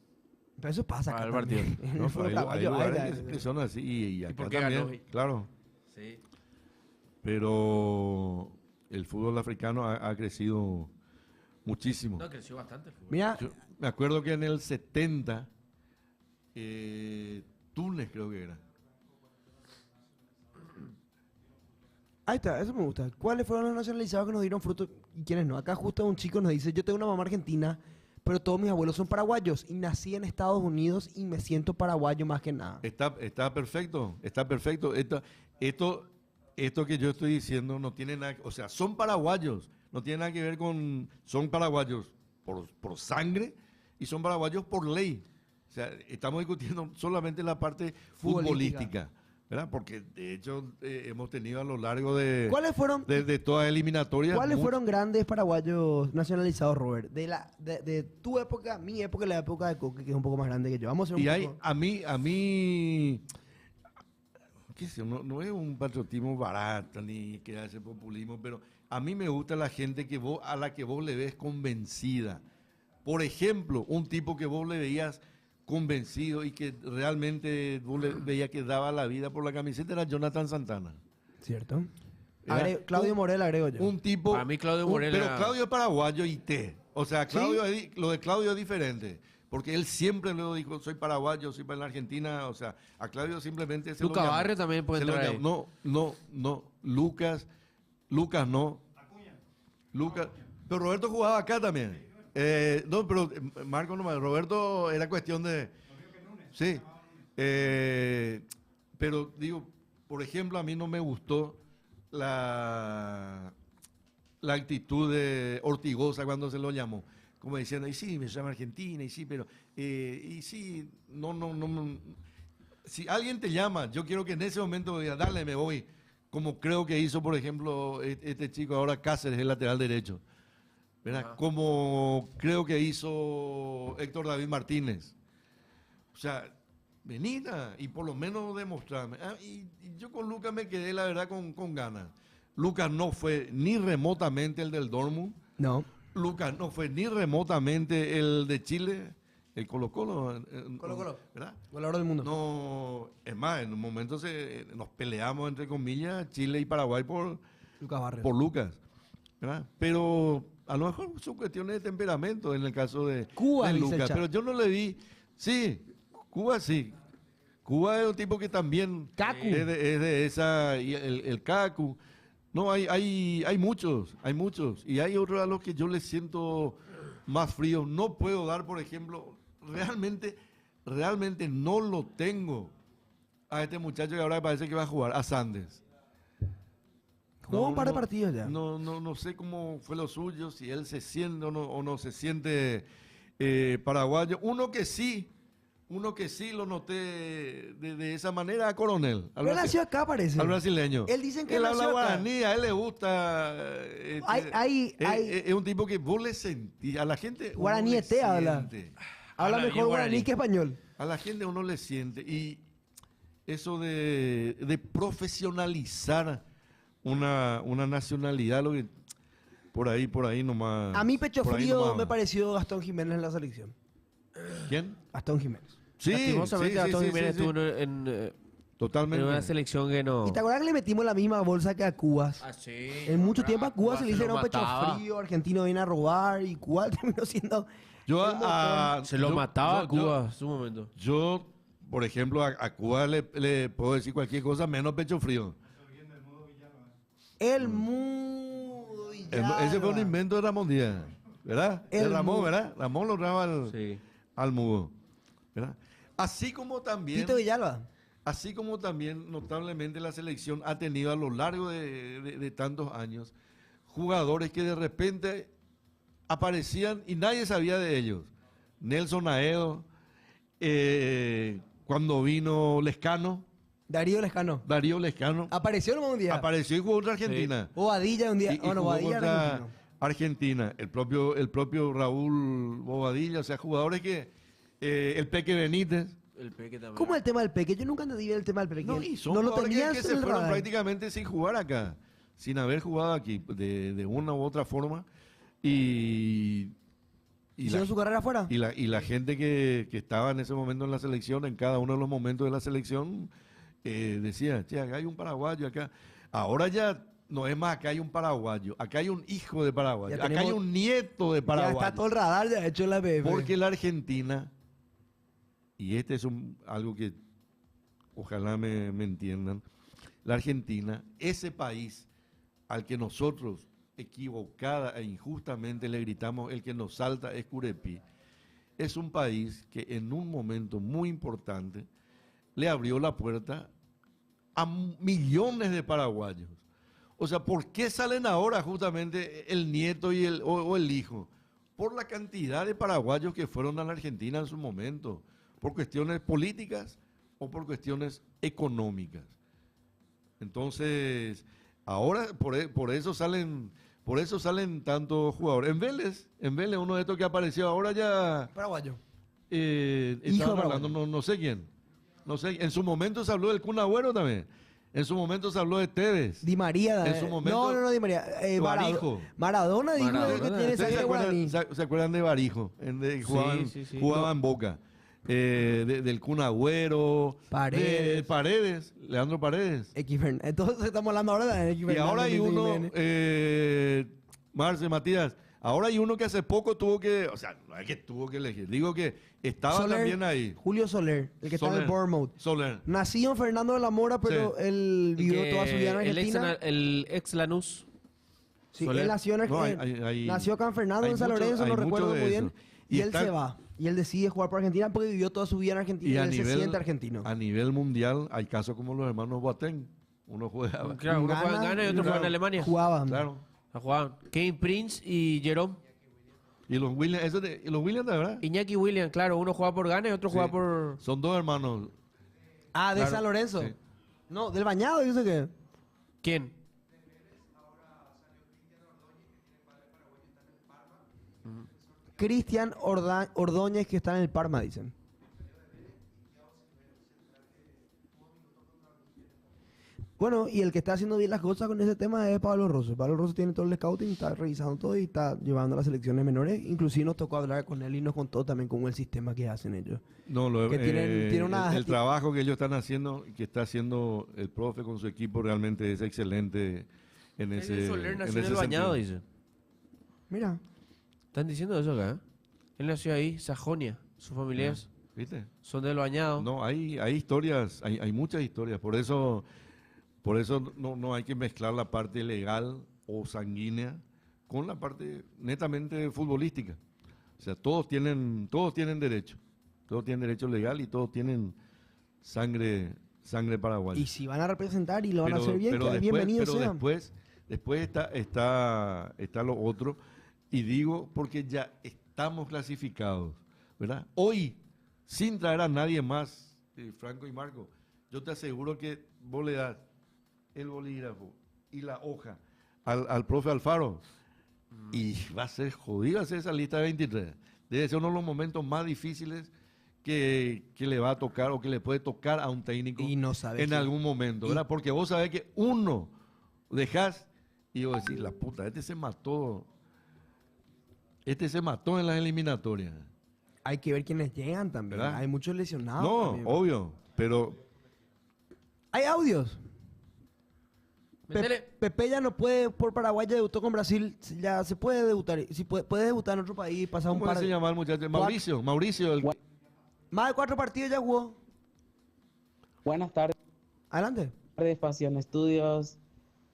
S1: Pero eso pasa acá
S3: Para el partido.
S1: también. En
S2: No,
S1: el fútbol
S2: hay
S1: paraguayo hay
S2: lugares
S1: la-
S2: que son así y acá
S3: por qué
S2: también,
S3: ganó?
S2: claro.
S3: Sí.
S2: Pero el fútbol africano ha crecido muchísimo.
S3: No, creció bastante el fútbol.
S1: Mira,
S2: Yo me acuerdo que en el 70, Túnez creo que era.
S1: ahí está, eso me gusta. ¿Cuáles fueron los nacionalizados que nos dieron fruto y quiénes no? Acá justo un chico nos dice, yo tengo una mamá argentina, pero todos mis abuelos son paraguayos y nací en Estados Unidos y me siento paraguayo más que nada.
S2: Está perfecto, está perfecto. Esto que yo estoy diciendo no tiene nada, o sea, son paraguayos, no tiene nada que ver con, son paraguayos por sangre y son paraguayos por ley. O sea, estamos discutiendo solamente la parte futbolística, ¿verdad? Porque de hecho hemos tenido a lo largo de
S1: ¿Cuáles fueron,
S2: toda eliminatoria.
S1: ¿cuáles fueron grandes paraguayos nacionalizados, Robert? De tu época, mi época y la época de Coque, que es un poco más grande que yo. Vamos a hacer un
S2: Y hay,
S1: poco...
S2: a mí, qué sé yo, no es un patriotismo barato ni que hace populismo, pero a mí me gusta la gente a la que vos le ves convencida. Por ejemplo, un tipo que vos le veías convencido y que realmente vos le veías que daba la vida por la camiseta era Jonathan Santana.
S1: ¿Cierto?
S2: Era
S1: Claudio Morel agrego yo.
S2: Un tipo.
S3: Para mí Claudio Morel
S2: Pero
S3: era-
S2: Claudio es paraguayo y O sea, Claudio lo de Claudio es diferente. Porque él siempre lo dijo, soy paraguayo, soy para la Argentina. O sea, a Claudio simplemente se
S3: Luca
S2: lo llamó.
S3: Barrio también puede
S2: Se lo
S3: entrar ahí.
S2: llamó. No. Lucas no. Lucas. Pero Roberto jugaba acá también. No, pero Marco no. Roberto era cuestión de. Sí. Pero digo, por ejemplo, a mí no me gustó la actitud de Ortigosa cuando se lo llamó. Como diciendo, y sí, me llama Argentina, y sí, pero, y sí, no. Si alguien te llama, yo quiero que en ese momento diga, dale, me voy. Como creo que hizo, por ejemplo, este chico ahora Cáceres, el lateral derecho. ¿Verdad?
S3: Ajá.
S2: Como creo que hizo Héctor David Martínez. O sea, venida y por lo menos demostrarme. Y yo con Lucas me quedé, la verdad, con ganas. Lucas no fue ni remotamente el del Dortmund.
S1: No.
S2: Lucas no fue ni remotamente el de Chile, el Colo-Colo.
S1: Colo-Colo.
S2: ¿Verdad?
S1: Goleador del mundo.
S2: No, es más, en un momento nos peleamos, entre comillas, Chile y Paraguay por
S1: Lucas Barrios.
S2: Lucas. ¿Verdad? Pero a lo mejor son cuestiones de temperamento en el caso de
S1: Cuba,
S2: de
S1: dice el
S2: Lucas.
S1: chat.
S2: Pero yo no le vi. Sí, Cuba sí. Cuba es un tipo que también
S1: Cacu.
S2: es de esa. Y el Cacu. No, hay muchos. Y hay otros a los que yo les siento más fríos. No puedo dar, por ejemplo, realmente no lo tengo a este muchacho que ahora parece que va a jugar, a Sandes.
S1: Jugó un par de partidos ya.
S2: No sé cómo fue lo suyo, si él se siente o no se siente paraguayo. Uno que sí lo noté de esa manera, a Coronel.
S1: Él nació acá, parece.
S2: Al brasileño.
S1: Él dicen que
S2: él
S1: nació
S2: habla
S1: acá.
S2: guaraní, a él le gusta. Es un tipo que vos le sentís. A la gente. uno
S1: Guaraní
S2: le
S1: ET habla.
S2: siente.
S1: Habla
S3: Habla bien
S1: mejor guaraní
S3: guaraní.
S1: que español.
S2: A la gente uno le siente. Y eso de profesionalizar una nacionalidad, lo que por ahí nomás.
S1: A mí, pecho
S2: por ahí
S1: frío,
S2: nomás.
S1: me pareció Gastón Jiménez en la selección.
S2: ¿Quién?
S1: Gastón Jiménez.
S2: Sí,
S3: Lastimosamente, Gastón Jiménez
S2: sí.
S3: estuvo en
S2: Totalmente.
S3: una selección que no.
S1: ¿Y te acuerdas que le metimos la misma bolsa que a Cuba?
S3: Ah, sí.
S1: En mucho tiempo a Cuba se le
S3: lo
S1: hicieron pecho
S3: mataba.
S1: frío, argentino viene a robar y Cuba terminó siendo...
S2: Yo
S1: el motor.
S3: Se lo
S2: yo-
S3: mataba a
S2: yo-
S3: Cuba en su momento.
S2: Yo, por ejemplo, a Cuba le puedo decir cualquier cosa menos pecho frío.
S1: El mudo Villalba.
S2: Ese fue un invento de Ramón Díaz, ¿verdad?
S1: El
S2: De Ramón,
S1: mudo.
S2: ¿verdad? Ramón lo trajo
S3: Sí.
S2: al mudo, ¿verdad? Así como también,
S1: Tito Villalba.
S2: así como también notablemente la selección ha tenido a lo largo de tantos años jugadores que de repente aparecían y nadie sabía de ellos. Nelson Aedo, cuando vino Lescano,
S1: Darío Lescano.
S2: Darío Lescano,
S1: Apareció en un día.
S2: apareció y jugó contra Argentina.
S1: Bobadilla un día.
S2: Y
S1: Bueno,
S2: jugó
S1: Bobadilla
S2: contra
S1: argentino.
S2: Argentina. El propio Raúl Bobadilla, o sea, jugadores que el Peque Benítez.
S3: El Peque también.
S1: ¿Cómo el tema del Peque? Yo nunca entendí bien el tema del Peque.
S2: No, y son
S1: no lo
S2: jugadores
S1: tenías
S2: que
S1: en
S2: se
S1: el
S2: fueron
S1: radar.
S2: prácticamente sin jugar acá, sin haber jugado aquí de una u otra forma. Y
S1: ¿Hicieron su carrera afuera?
S2: y la gente que estaba en ese momento en la selección, en cada uno de los momentos de la selección, decía, che, acá hay un paraguayo, acá. Ahora ya no es más, acá hay un paraguayo, acá hay un hijo de paraguayo,
S1: Ya
S2: acá hay
S1: tenemos-
S2: un nieto de
S1: Ya
S2: paraguayo.
S1: está todo el radar ya hecho la BF.
S2: Porque la Argentina, y este es algo que ojalá me entiendan, la Argentina, ese país al que nosotros equivocada e injustamente le gritamos el que nos salta es Curepí, es un país que en un momento muy importante le abrió la puerta a millones de paraguayos. O sea, ¿por qué salen ahora justamente el nieto y o el hijo? Por la cantidad de paraguayos que fueron a la Argentina en su momento, por cuestiones políticas o por cuestiones económicas. Entonces, ahora por eso salen tantos jugadores. En Vélez, uno de estos que apareció ahora ya
S1: Paraguayo.
S2: estaban
S1: de
S2: hablando, no sé quién. No sé, en su momento se habló del Kun Agüero también. En su momento se habló de Tevez.
S1: Di María.
S2: En su momento-
S1: No, Di María.
S2: Barijo.
S1: Maradona dijo
S3: Maradona.
S1: que tiene
S2: ¿Ustedes
S1: sangre
S2: se
S1: guaraní.
S2: se acuerdan de Barijo? Que jugaban,
S3: sí.
S2: jugaba en Boca. Del Kun Agüero.
S1: Paredes.
S2: De Paredes. Leandro Paredes.
S1: Entonces estamos hablando ahora de X
S2: Y ahora hay
S1: Fernández,
S2: uno,
S1: Jiménez.
S2: Marce, Matías, ahora hay uno que hace poco tuvo que, o sea, no es que tuvo que elegir, digo que estaba
S1: Soler,
S2: también ahí.
S1: Julio Soler, el que está en el Bournemouth.
S2: Soler.
S1: Nacido en Fernando de la Mora, pero
S2: Sí.
S1: él vivió toda su vida en Argentina.
S3: El ex Lanús.
S1: Sí,
S3: Soler.
S1: él nació en
S2: No,
S1: Argentina.
S2: hay-
S1: Nació acá en Fernando,
S2: hay
S1: en San
S2: mucho-
S1: Lorenzo,
S2: hay
S1: no
S2: mucho
S1: recuerdo
S2: de
S1: muy bien.
S2: eso.
S1: Y
S2: Y
S1: él
S2: está-
S1: se va. Y él decide jugar por Argentina porque vivió toda su vida en Argentina y, él se siente argentino.
S2: a nivel mundial hay casos como los hermanos Boateng. Uno juega.
S3: Claro, uno juega en Ghana y otro juega en Alemania.
S1: Jugaban.
S2: Claro.
S3: Jugaban Kevin Prince y Jerome.
S2: Y los Williams, y los Williams de verdad.
S3: Iñaki Williams, claro, uno juega por Ghana y otro
S2: Sí.
S3: juega por...
S2: Son dos hermanos.
S1: Ah, de
S2: Claro,
S1: San Lorenzo.
S2: sí.
S1: No, del Bañado, yo sé qué.
S3: ¿Quién?
S1: Cristian Ordóñez, que está en el Parma, dicen. Bueno, y el que está haciendo bien las cosas con ese tema es Pablo Rosso. Pablo Rosso tiene todo el scouting, está revisando todo y está llevando a las selecciones menores. Inclusive nos tocó hablar con él y nos contó también cómo el sistema que hacen ellos.
S2: No,
S1: Que tiene una-
S2: el trabajo que ellos están haciendo, que está haciendo el profe con su equipo, realmente es excelente en ese,
S3: Soler
S2: en
S3: nació en
S2: ese
S3: el Bañado,
S2: sentido.
S3: dice.
S1: Mira,
S3: Están diciendo eso acá, ¿eh? Él nació ahí, Sajonia. Sus familiares
S2: ¿Viste?
S3: son del Bañado.
S2: No, hay historias, hay muchas historias. Por eso no hay que mezclar la parte legal o sanguínea con la parte netamente futbolística. O sea, todos tienen derecho. Todos tienen derecho legal y todos tienen sangre paraguaya.
S1: y si van a representar y lo van a hacer bien, que
S2: después,
S1: bienvenido
S2: pero
S1: sea.
S2: después está lo otro. Y digo porque ya estamos clasificados, ¿verdad? Hoy, sin traer a nadie más, Franco y Marco, yo te aseguro que vos le das el bolígrafo y la hoja al profe Alfaro y va a ser jodido hacer esa lista de 23. Debe ser uno de los momentos más difíciles que le va a tocar o que le puede tocar a un técnico
S1: Y no sabe
S2: en
S1: quién.
S2: algún momento, ¿verdad? Porque vos sabés que uno dejás y vos decís, la puta, este se mató en las eliminatorias.
S1: Hay que ver quiénes llegan también.
S2: ¿Verdad?
S1: Hay muchos lesionados.
S2: No,
S1: también.
S2: obvio, pero
S1: Hay audios.
S3: Métele.
S1: Pepe ya no puede, por Paraguay ya debutó con Brasil, ya se puede debutar. Si puede debutar en otro país, pasar un
S2: ¿cómo
S1: par
S2: se
S1: de...
S2: llama el muchacho? Mauricio,
S1: Más de 4 partidos ya jugó.
S4: Buenas tardes,
S1: Adelante.
S4: Pasión Estudios.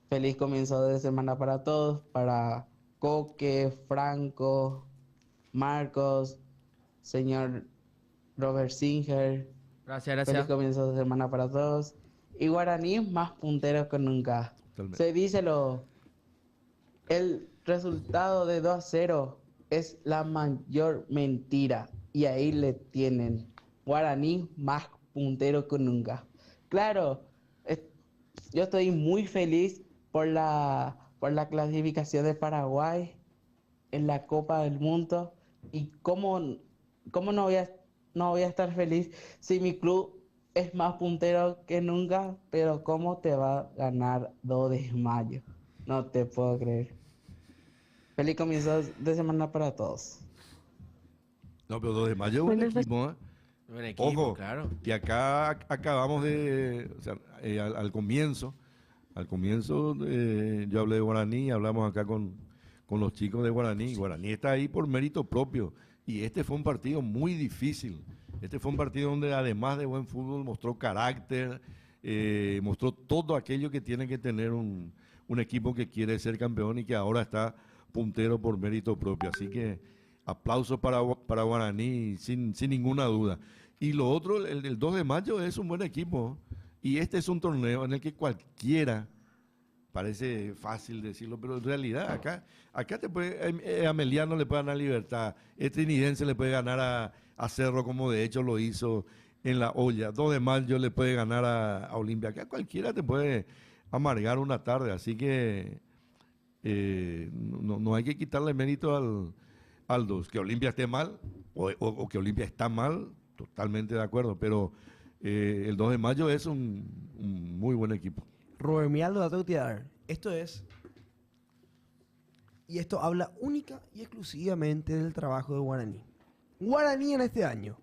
S4: Feliz comienzo de semana para todos, para Coque, Franco, Marcos, señor Robert Singer,
S3: Gracias,
S4: Feliz
S3: gracias.
S4: comienzo de semana para todos. Y Guaraní más puntero que nunca.
S2: Totalmente.
S4: Se dice el resultado de 2-0 es la mayor mentira. Y ahí le tienen. Guaraní más puntero que nunca. Claro, yo estoy muy feliz por la clasificación de Paraguay en la Copa del Mundo. Y cómo no voy a estar feliz si mi club es más puntero que nunca, pero ¿cómo te va a ganar 2 de mayo? No te puedo creer. Feliz comienzo de semana para todos.
S2: No, pero 2 de mayo es un
S5: Buenas
S2: equipo, ¿eh?
S3: Buen equipo,
S2: Ojo,
S3: claro.
S2: y acá acabamos de, o sea, al comienzo, yo hablé de Guaraní, hablamos acá con los chicos de Guaraní. Guaraní está ahí por mérito propio. Y este fue un partido muy difícil. Este fue un partido donde además de buen fútbol mostró carácter, mostró todo aquello que tiene que tener un equipo que quiere ser campeón y que ahora está puntero por mérito propio. Así que aplausos para Guaraní sin ninguna duda. Y lo otro, el 2 de mayo es un buen equipo. Y este es un torneo en el que cualquiera, parece fácil decirlo, pero en realidad acá te puede, a Meliano le puede ganar Libertad, Trinidense le puede ganar a Cerro, como de hecho lo hizo en la olla, 2 de mayo le puede ganar a Olimpia, acá cualquiera te puede amargar una tarde, así que no hay que quitarle mérito al 2, que Olimpia esté mal o que Olimpia está mal, totalmente de acuerdo, pero el 2 de mayo es un muy buen equipo.
S1: Robert, mira los datos que te voy a dar. Esto es... Y esto habla única y exclusivamente del trabajo de Guaraní. Guaraní en este año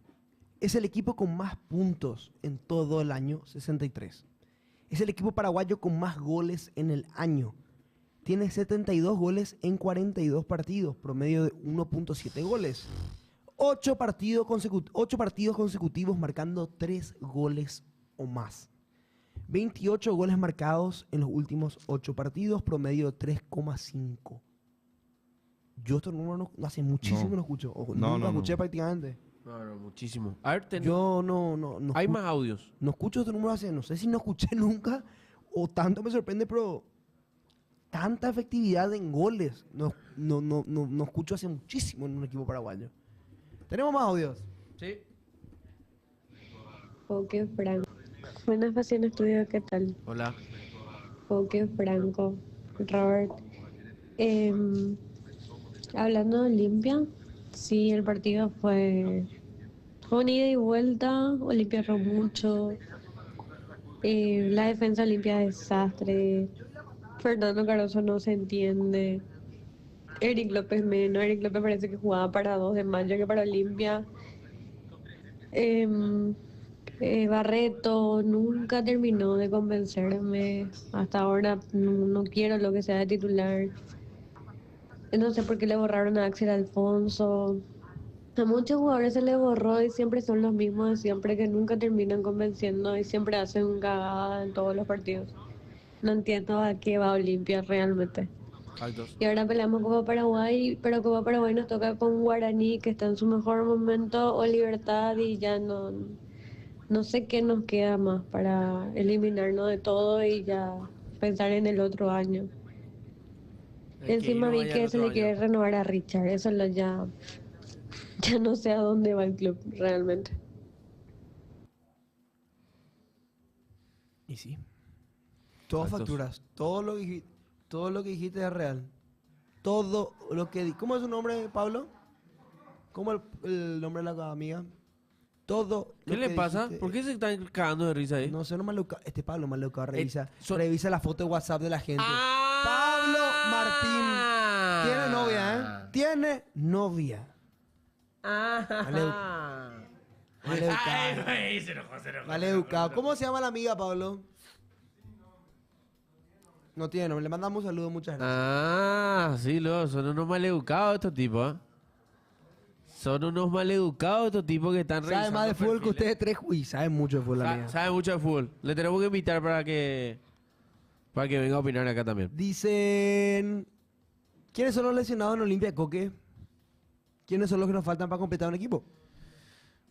S1: es el equipo con más puntos en todo el año 63. Es el equipo paraguayo con más goles en el año. Tiene 72 goles en 42 partidos, promedio de 1.7 goles. 8 partidos consecutivos marcando 3 goles o más. 28 goles marcados en los últimos 8 partidos, promedio de 3,5. Yo estos números no hace muchísimo que no escucho. Nunca escuché prácticamente.
S3: No, muchísimo. A ver,
S1: Yo no
S3: hay
S1: escu-
S3: más audios.
S1: no escucho estos números hace, no sé si no escuché nunca o tanto me sorprende, pero tanta efectividad en goles no escucho hace muchísimo en un equipo paraguayo. Tenemos más audios.
S3: Sí.
S5: Foque Franco. Buenas Pasión Estudio, ¿qué tal?
S3: Hola.
S5: Foque Franco. Robert. Hablando de Olimpia, sí, el partido fue una ida y vuelta. Olimpia erró mucho. La defensa de Olimpia es desastre. Fernando Caruso no se entiende. Eric López menos. Eric López parece que jugaba para 2 de mayo que para Olimpia. Barreto nunca terminó de convencerme. Hasta ahora no quiero lo que sea de titular. No sé por qué le borraron a Axel Alfonso. A muchos jugadores se le borró y siempre son los mismos de siempre que nunca terminan convenciendo y siempre hacen cagada en todos los partidos. No entiendo a qué va Olimpia realmente.
S3: Altos.
S5: Y ahora peleamos Copa Paraguay, pero Copa Paraguay nos toca con Guaraní, que está en su mejor momento, o Libertad, y ya no sé qué nos queda más para eliminarnos de todo y ya pensar en el otro año. Encima vi que se le quiere renovar a Richard, eso ya no sé a dónde va el club realmente.
S1: Y sí. Todas
S3: Altos.
S1: facturas. Todo lo que dijiste es real. Todo lo que... ¿Cómo es su nombre, Pablo? ¿Cómo el nombre de la amiga? Todo lo
S3: ¿Qué le
S1: que
S3: pasa?
S1: dijiste-
S3: ¿Por qué se están cagando de risa ahí?
S1: No sé, no maloca. Este Pablo maloca. Revisa,
S3: son-
S1: revisa la foto de WhatsApp de la gente.
S3: Ah.
S1: Pablo Martín. Tiene novia, ¿eh? Tiene novia. Vale educado. ¿Cómo se llama la amiga, Pablo? No tiene nombre. Le mandamos un saludo, muchas gracias.
S3: Ah, sí, luego son unos maleducados estos tipos, ¿eh? Son unos maleducados estos tipos que están
S1: Sabe
S3: revisando
S1: más de fútbol que
S3: perfiles.
S1: ustedes tres. Uy, sabe mucho de fútbol, la amiga.
S3: Sabe mucho de fútbol. Le tenemos que invitar para que venga a opinar acá también.
S1: Dicen... ¿Quiénes son los lesionados en Olimpia, Coque? ¿Quiénes son los que nos faltan para completar un equipo?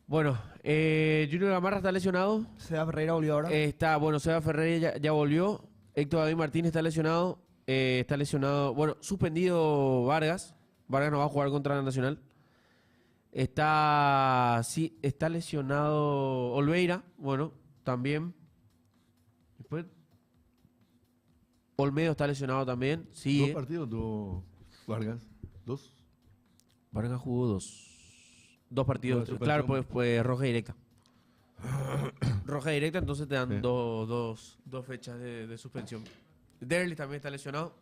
S3: Bueno, Junior Gamarra está lesionado.
S1: Seba Ferreira volvió ahora.
S3: Seba Ferreira ya volvió. Héctor David Martínez está lesionado. Bueno, suspendido Vargas. Vargas no va a jugar contra la Nacional. Está lesionado Olveira. Bueno, también. Después, Olmedo está lesionado también.
S2: ¿Dos
S3: Sigue.
S2: partidos tuvo Vargas? ¿Dos?
S3: Vargas jugó dos partidos.
S2: Suspensión.
S3: Claro, pues roja directa. Roja directa, entonces te dan
S2: Sí.
S3: dos fechas de suspensión. Derlis también está lesionado.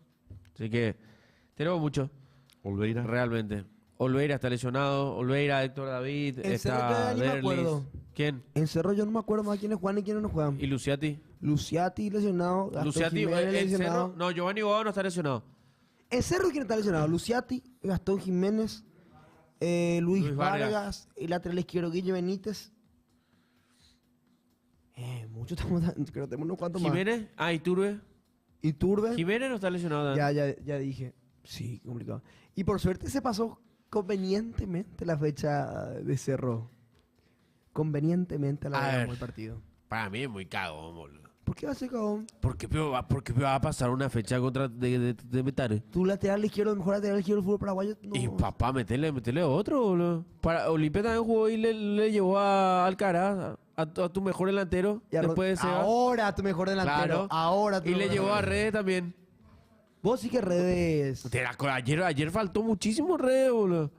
S3: Así que tenemos mucho,
S2: Olveira.
S3: realmente. Olveira está lesionado. Olveira, Héctor David,
S1: En Cerro
S3: está
S1: todavía ni me
S3: Derlis.
S1: acuerdo.
S3: ¿Quién?
S1: En Cerro yo no me acuerdo más quiénes juegan y quiénes no juegan.
S3: ¿Y Luciati?
S1: Luciati lesionado. Gastón
S3: Luciati,
S1: Jiménez
S3: en
S1: lesionado.
S3: Cerro. No, Giovanni Bobado no está lesionado.
S1: En Cerro, ¿quién está lesionado? Luciati, Gastón Jiménez, Luis
S3: Luis
S1: Vargas,
S3: Vargas.
S1: el lateral izquierdo Guille Benítez. Muchos estamos, creo que tenemos unos cuantos más.
S3: Jiménez. Iturbe.
S1: Y Turbe.
S3: Jiménez no está lesionado. ¿eh?
S1: Ya dije. Sí, complicado. Y por suerte se pasó convenientemente la fecha de Cerro. Convenientemente
S3: A
S1: alargamos
S3: ver.
S1: el partido.
S3: Para mí es muy cagón, boludo.
S1: ¿Por qué va a ser cagón?
S3: ¿Por qué va a pasar una fecha contra de Metare?
S1: Tu lateral izquierdo, el mejor lateral izquierdo del fútbol paraguayo. No.
S3: Y papá, metele otro, boludo. Olimpia también jugó y le llevó a Alcaraz, a tu mejor delantero,
S1: Y a
S3: después de Seba.
S1: ahora tu mejor delantero.
S3: Claro.
S1: Ahora tu
S3: Y le
S1: mejor
S3: llevó a
S1: delantero.
S3: Redes también.
S1: Vos sí que Redes.
S3: Ayer faltó muchísimo Redes, boludo.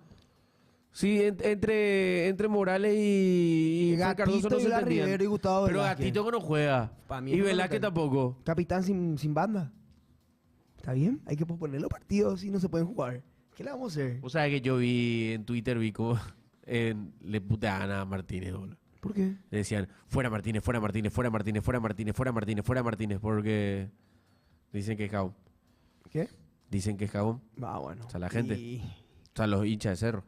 S3: Sí, entre Morales y Fran
S1: Gatito
S3: Cardoso no
S1: y
S3: se
S1: La
S3: entendían.
S1: Rivero y Gustavo
S3: Pero
S1: Velázquez.
S3: Gatito que no juega.
S1: Pa' mí
S3: Y
S1: es
S3: Velázquez
S1: fundamental.
S3: tampoco.
S1: Capitán sin banda. ¿Está bien? Hay que posponer los partidos si no se pueden jugar. ¿Qué le vamos a hacer?
S3: O sea que yo vi en Twitter, como le puteaban a Martínez, boludo.
S1: ¿Por qué?
S3: Le decían, fuera Martínez, fuera Martínez, fuera Martínez, fuera Martínez, fuera Martínez, fuera Martínez, porque dicen que es jabón.
S1: ¿Qué?
S3: Dicen que es jabón.
S1: Va, bueno.
S3: O sea, la gente.
S1: Y-
S3: O sea, los hinchas de Cerro.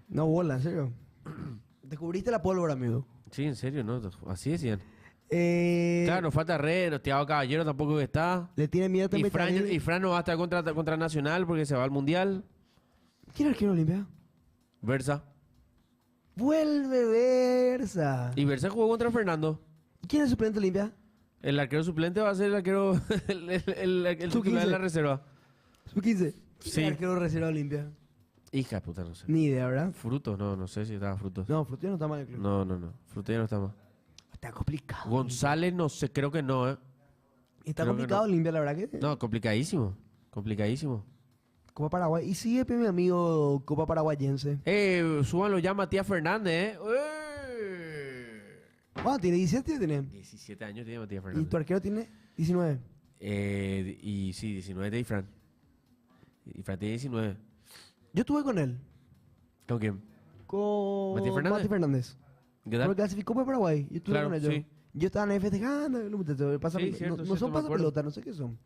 S1: No bola, en serio. Descubriste la pólvora, amigo.
S3: Sí, en serio, ¿no? Así decían.
S1: Eh,
S3: Claro, nos falta Red, Thiago Caballero tampoco está.
S1: Le tiene miedo
S3: Y
S1: también.
S3: Fran no va a estar contra Nacional porque se va al Mundial.
S1: ¿Quién es el que no limpia?
S3: Versa.
S1: Vuelve Versa.
S3: Y Versa jugó contra Fernando.
S1: ¿Quién es el suplente limpia?
S3: El arquero suplente va a ser el arquero, el
S1: Su
S3: titular de
S1: 15.
S3: la reserva.
S1: Su 15.
S3: Sí.
S1: El arquero reserva limpia.
S3: Hija de puta, no sé.
S1: Ni idea, ¿verdad?
S3: Frutos, no sé si estaba Frutos.
S1: No, Frutilla no está mal en el club.
S3: No. Frutos ya no está más.
S1: Está complicado.
S3: González, no sé, creo que no, ¿eh?
S1: Está
S3: creo que
S1: complicado
S3: no.
S1: limpia, la verdad que.
S3: No, complicadísimo. Complicadísimo.
S1: Copa Paraguay. Y sigue, mi amigo, Copa Paraguayense.
S3: Súbanlo ya Matías Fernández, ¿eh?
S1: ¿Cuánto tiene? ¿17 tiene?
S3: 17 años tiene Matías
S1: ¿Y
S3: Fernández.
S1: tu arquero tiene? 19.
S3: Y sí, 19 de Ifran. Y Fran tiene 19.
S1: Yo estuve con él.
S3: ¿Con quién?
S1: Con
S3: ¿Mati Fernández?
S1: Mati Fernández.
S3: ¿Qué tal?
S1: Porque clasificó para Paraguay. Yo estuve
S3: Claro,
S1: con ellos.
S3: sí.
S1: Yo estaba ahí festejando. Los muchachos,
S3: Sí, cierto,
S1: no
S3: cierto,
S1: son
S3: me acuerdo.
S1: pasapelotas, no sé qué son.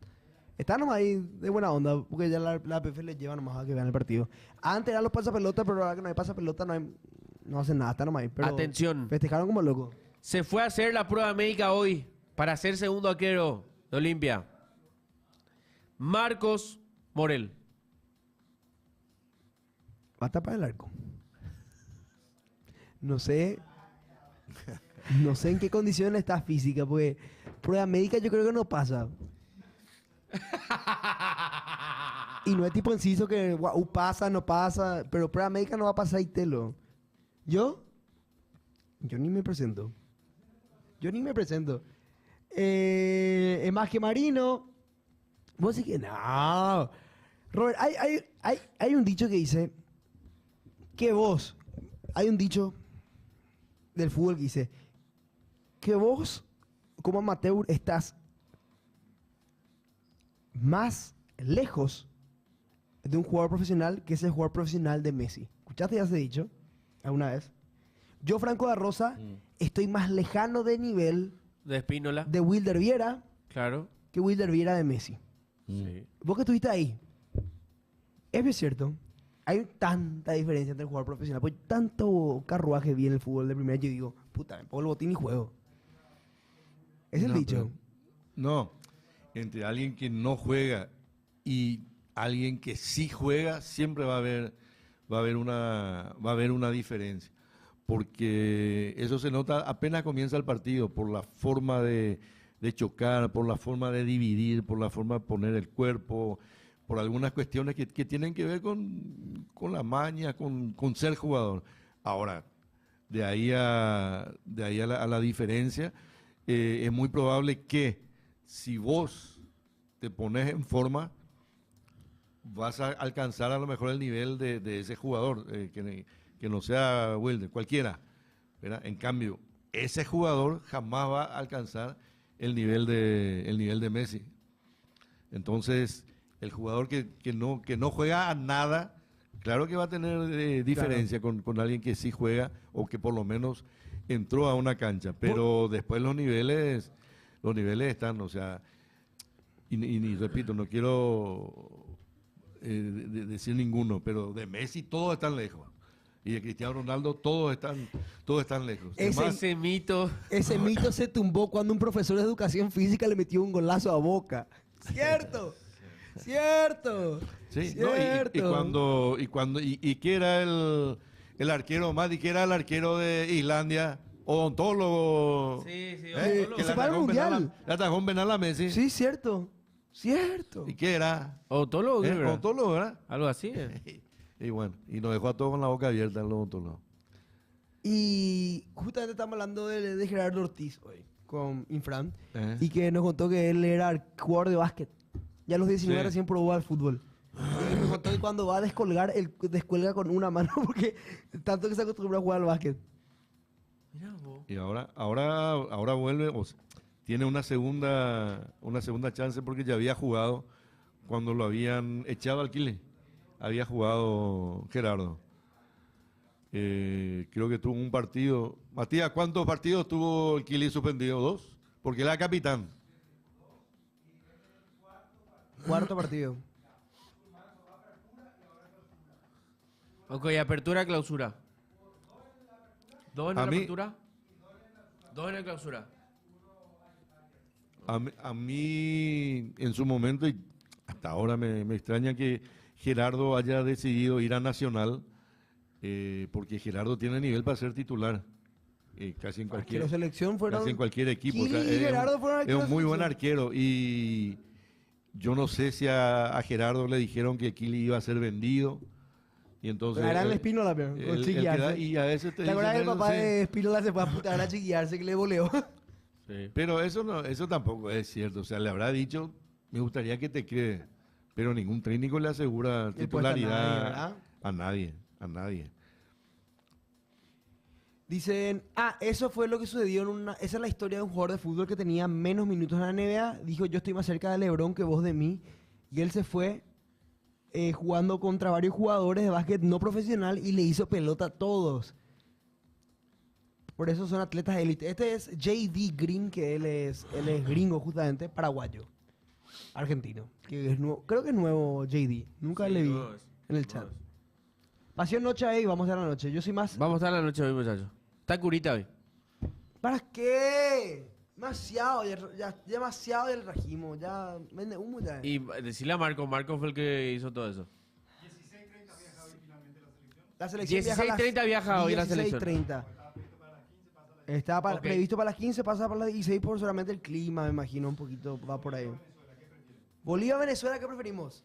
S1: Están nomás ahí de buena onda, porque ya la APF les lleva nomás a que vean el partido. Antes eran los pasapelotas, pero ahora que no hay pasapelota no hacen nada, están nomás ahí. Pero
S3: Atención.
S1: festejaron como locos.
S3: Se fue a hacer la prueba médica hoy para ser segundo arquero de Olimpia. Marcos Morel.
S1: Va a tapar el arco. No sé. No sé en qué condiciones está física, porque prueba médica yo creo que no pasa. Y no es tipo inciso que pasa, no pasa, pero prueba médica no va a pasar y telo. Yo ni me presento. Es más que Marino. Vos decís que no. Robert, hay un dicho que dice que vos, hay un dicho del fútbol que dice que vos, como amateur, estás más lejos de un jugador profesional que es el jugador profesional de Messi. ¿Escuchaste ya ese dicho alguna vez? Yo, Franco da Rosa, estoy más lejano de nivel
S3: De Espínola.
S1: de Wilder Viera
S3: Claro.
S1: que Wilder Viera de Messi.
S3: Sí.
S1: Vos que estuviste ahí, es bien cierto, hay tanta diferencia entre el jugador profesional, pues tanto carruaje vi en el fútbol de primera, yo digo, puta, me pongo el botín y juego. Es el
S2: No,
S1: dicho.
S2: pero- No, entre alguien que no juega y alguien que sí juega, siempre va a haber una diferencia. porque eso se nota apenas comienza el partido, por la forma de chocar, por la forma de dividir, por la forma de poner el cuerpo, por algunas cuestiones que tienen que ver con la maña, con ser jugador. Ahora, de ahí a la diferencia, es muy probable que si vos te pones en forma, vas a alcanzar a lo mejor el nivel de ese jugador, que no sea Wilder, cualquiera, ¿verdad? En cambio, ese jugador jamás va a alcanzar el nivel de Messi. Entonces, el jugador que no juega a nada, claro que va a tener diferencia con alguien que sí juega o que por lo menos entró a una cancha, pero después los niveles están, o sea, y repito, no quiero decir ninguno, pero de Messi todos están lejos. Y de Cristiano Ronaldo todos están lejos.
S3: Ese mito.
S1: Ese mito se tumbó cuando un profesor de educación física le metió un golazo a Boca. ¿Cierto? ¿Cierto?
S2: Sí, no, y que era el arquero más, y que era el arquero de Islandia, odontólogo.
S3: Sí,
S2: Que
S1: se para el mundial.
S2: le atajó un penal a Messi.
S1: Sí, cierto. Cierto.
S2: ¿Y qué era?
S3: Odontólogo, ¿qué era?
S2: Odontólogo, ¿verdad?
S3: Algo así.
S2: Y bueno, y nos dejó a todos con la boca abierta el odontólogo.
S1: Y justamente estamos hablando de Gerardo Ortiz hoy, con Infran,
S2: Ajá.
S1: y que nos contó que él era jugador de básquet. Ya a los 19
S2: Sí.
S1: recién probó al fútbol. Y me contó que cuando va a descolgar, él descuelga con una mano porque tanto que se acostumbró a jugar al básquet.
S3: Mirá vos.
S2: Y ahora vuelve, o sea, tiene una segunda chance porque ya había jugado cuando lo habían echado al Kili. Había jugado Gerardo. Creo que tuvo un partido. Matías, ¿cuántos partidos tuvo el Kili suspendido? ¿2? Porque él era capitán.
S1: Cuarto partido.
S3: Ok, apertura, clausura. ¿Dos en
S2: A
S3: la
S2: mí-
S3: apertura? ¿Dos en la clausura?
S2: A mí, en su momento, y hasta ahora me extraña que Gerardo haya decidido ir a Nacional, porque Gerardo tiene nivel para ser titular. Casi en
S1: Que la
S2: cualquier,
S1: selección fueron...
S2: casi en cualquier equipo.
S1: Kili y Gerardo fueron
S2: es
S1: arqueros
S2: un
S1: de
S2: muy buen
S1: selección.
S2: arquero. Y yo no sé si a Gerardo le dijeron que Kili iba a ser vendido. Y entonces.
S1: Era el Espínola, pero con
S2: el
S1: chiquillarse.
S2: y a veces
S1: ¿Te acuerdas que el
S2: dicen,
S1: papá
S2: sí.
S1: de Espínola se fue a putar a chiquillarse que le voleó?
S3: Sí.
S2: Pero eso tampoco es cierto. O sea, le habrá dicho, me gustaría que te quede. Pero ningún técnico le asegura
S1: El puesto a
S2: titularidad
S1: nadie, ¿verdad?
S2: a nadie.
S1: Dicen, eso fue lo que sucedió esa es la historia de un jugador de fútbol que tenía menos minutos en la NBA. Dijo, yo estoy más cerca de LeBron que vos de mí. Y él se fue jugando contra varios jugadores de básquet no profesional y le hizo pelota a todos. Por eso son atletas de élite. Este es J.D. Green, que él es gringo justamente, paraguayo, argentino. Que es creo que es nuevo J.D. Nunca
S3: Sí,
S1: le vi
S3: nuevo es,
S1: en el
S3: nuevo
S1: chat.
S3: es.
S1: Pasión noche ahí, vamos a la noche. Yo soy más...
S3: Vamos a estar la noche hoy, muchachos. Está curita hoy.
S1: ¿Para qué? Demasiado, ya demasiado del rajimo, ya vende humo ya.
S3: Y decirle a Marco fue el que hizo todo eso.
S1: La selección viaja a las
S3: 16:30 viaja hoy la selección.
S1: 16:30. Está
S3: Ok.
S1: previsto para las 15, pasa para las 16 por solamente el clima, me imagino, un poquito va por ahí. Bolivia-Venezuela, ¿qué preferimos?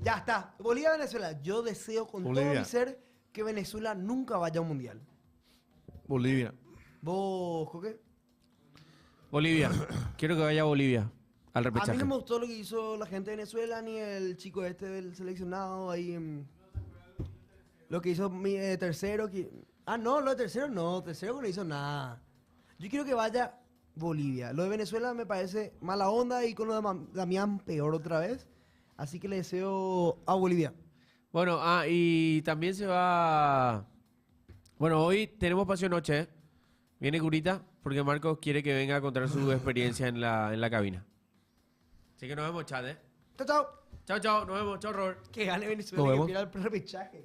S1: Ya está, Bolivia-Venezuela. Yo deseo con todo
S2: Bolivia.
S1: mi ser que Venezuela nunca vaya a un mundial.
S2: Bolivia.
S1: ¿Vos, Coque?
S3: Bolivia. Quiero que vaya a Bolivia al
S1: A mí
S3: repechaje.
S1: no me gustó lo que hizo la gente de Venezuela ni el chico este del seleccionado ahí. Lo que hizo mi tercero. No, lo de tercero no. Tercero que no hizo nada. Yo quiero que vaya Bolivia. Lo de Venezuela me parece mala onda y con lo de Damián peor otra vez. Así que le deseo a Bolivia.
S3: Bueno, y también se va... Bueno, hoy tenemos Pasión Noche, ¿eh? Viene Curita porque Marcos quiere que venga a contar su experiencia en la cabina. Así que nos vemos, chat, ¿eh?
S1: Chao, chao.
S3: Chao, chao. Nos vemos. Chao, Robert.
S1: Que gane Venezuela
S2: Nos
S1: y que
S2: vemos.
S1: pierda el repechaje.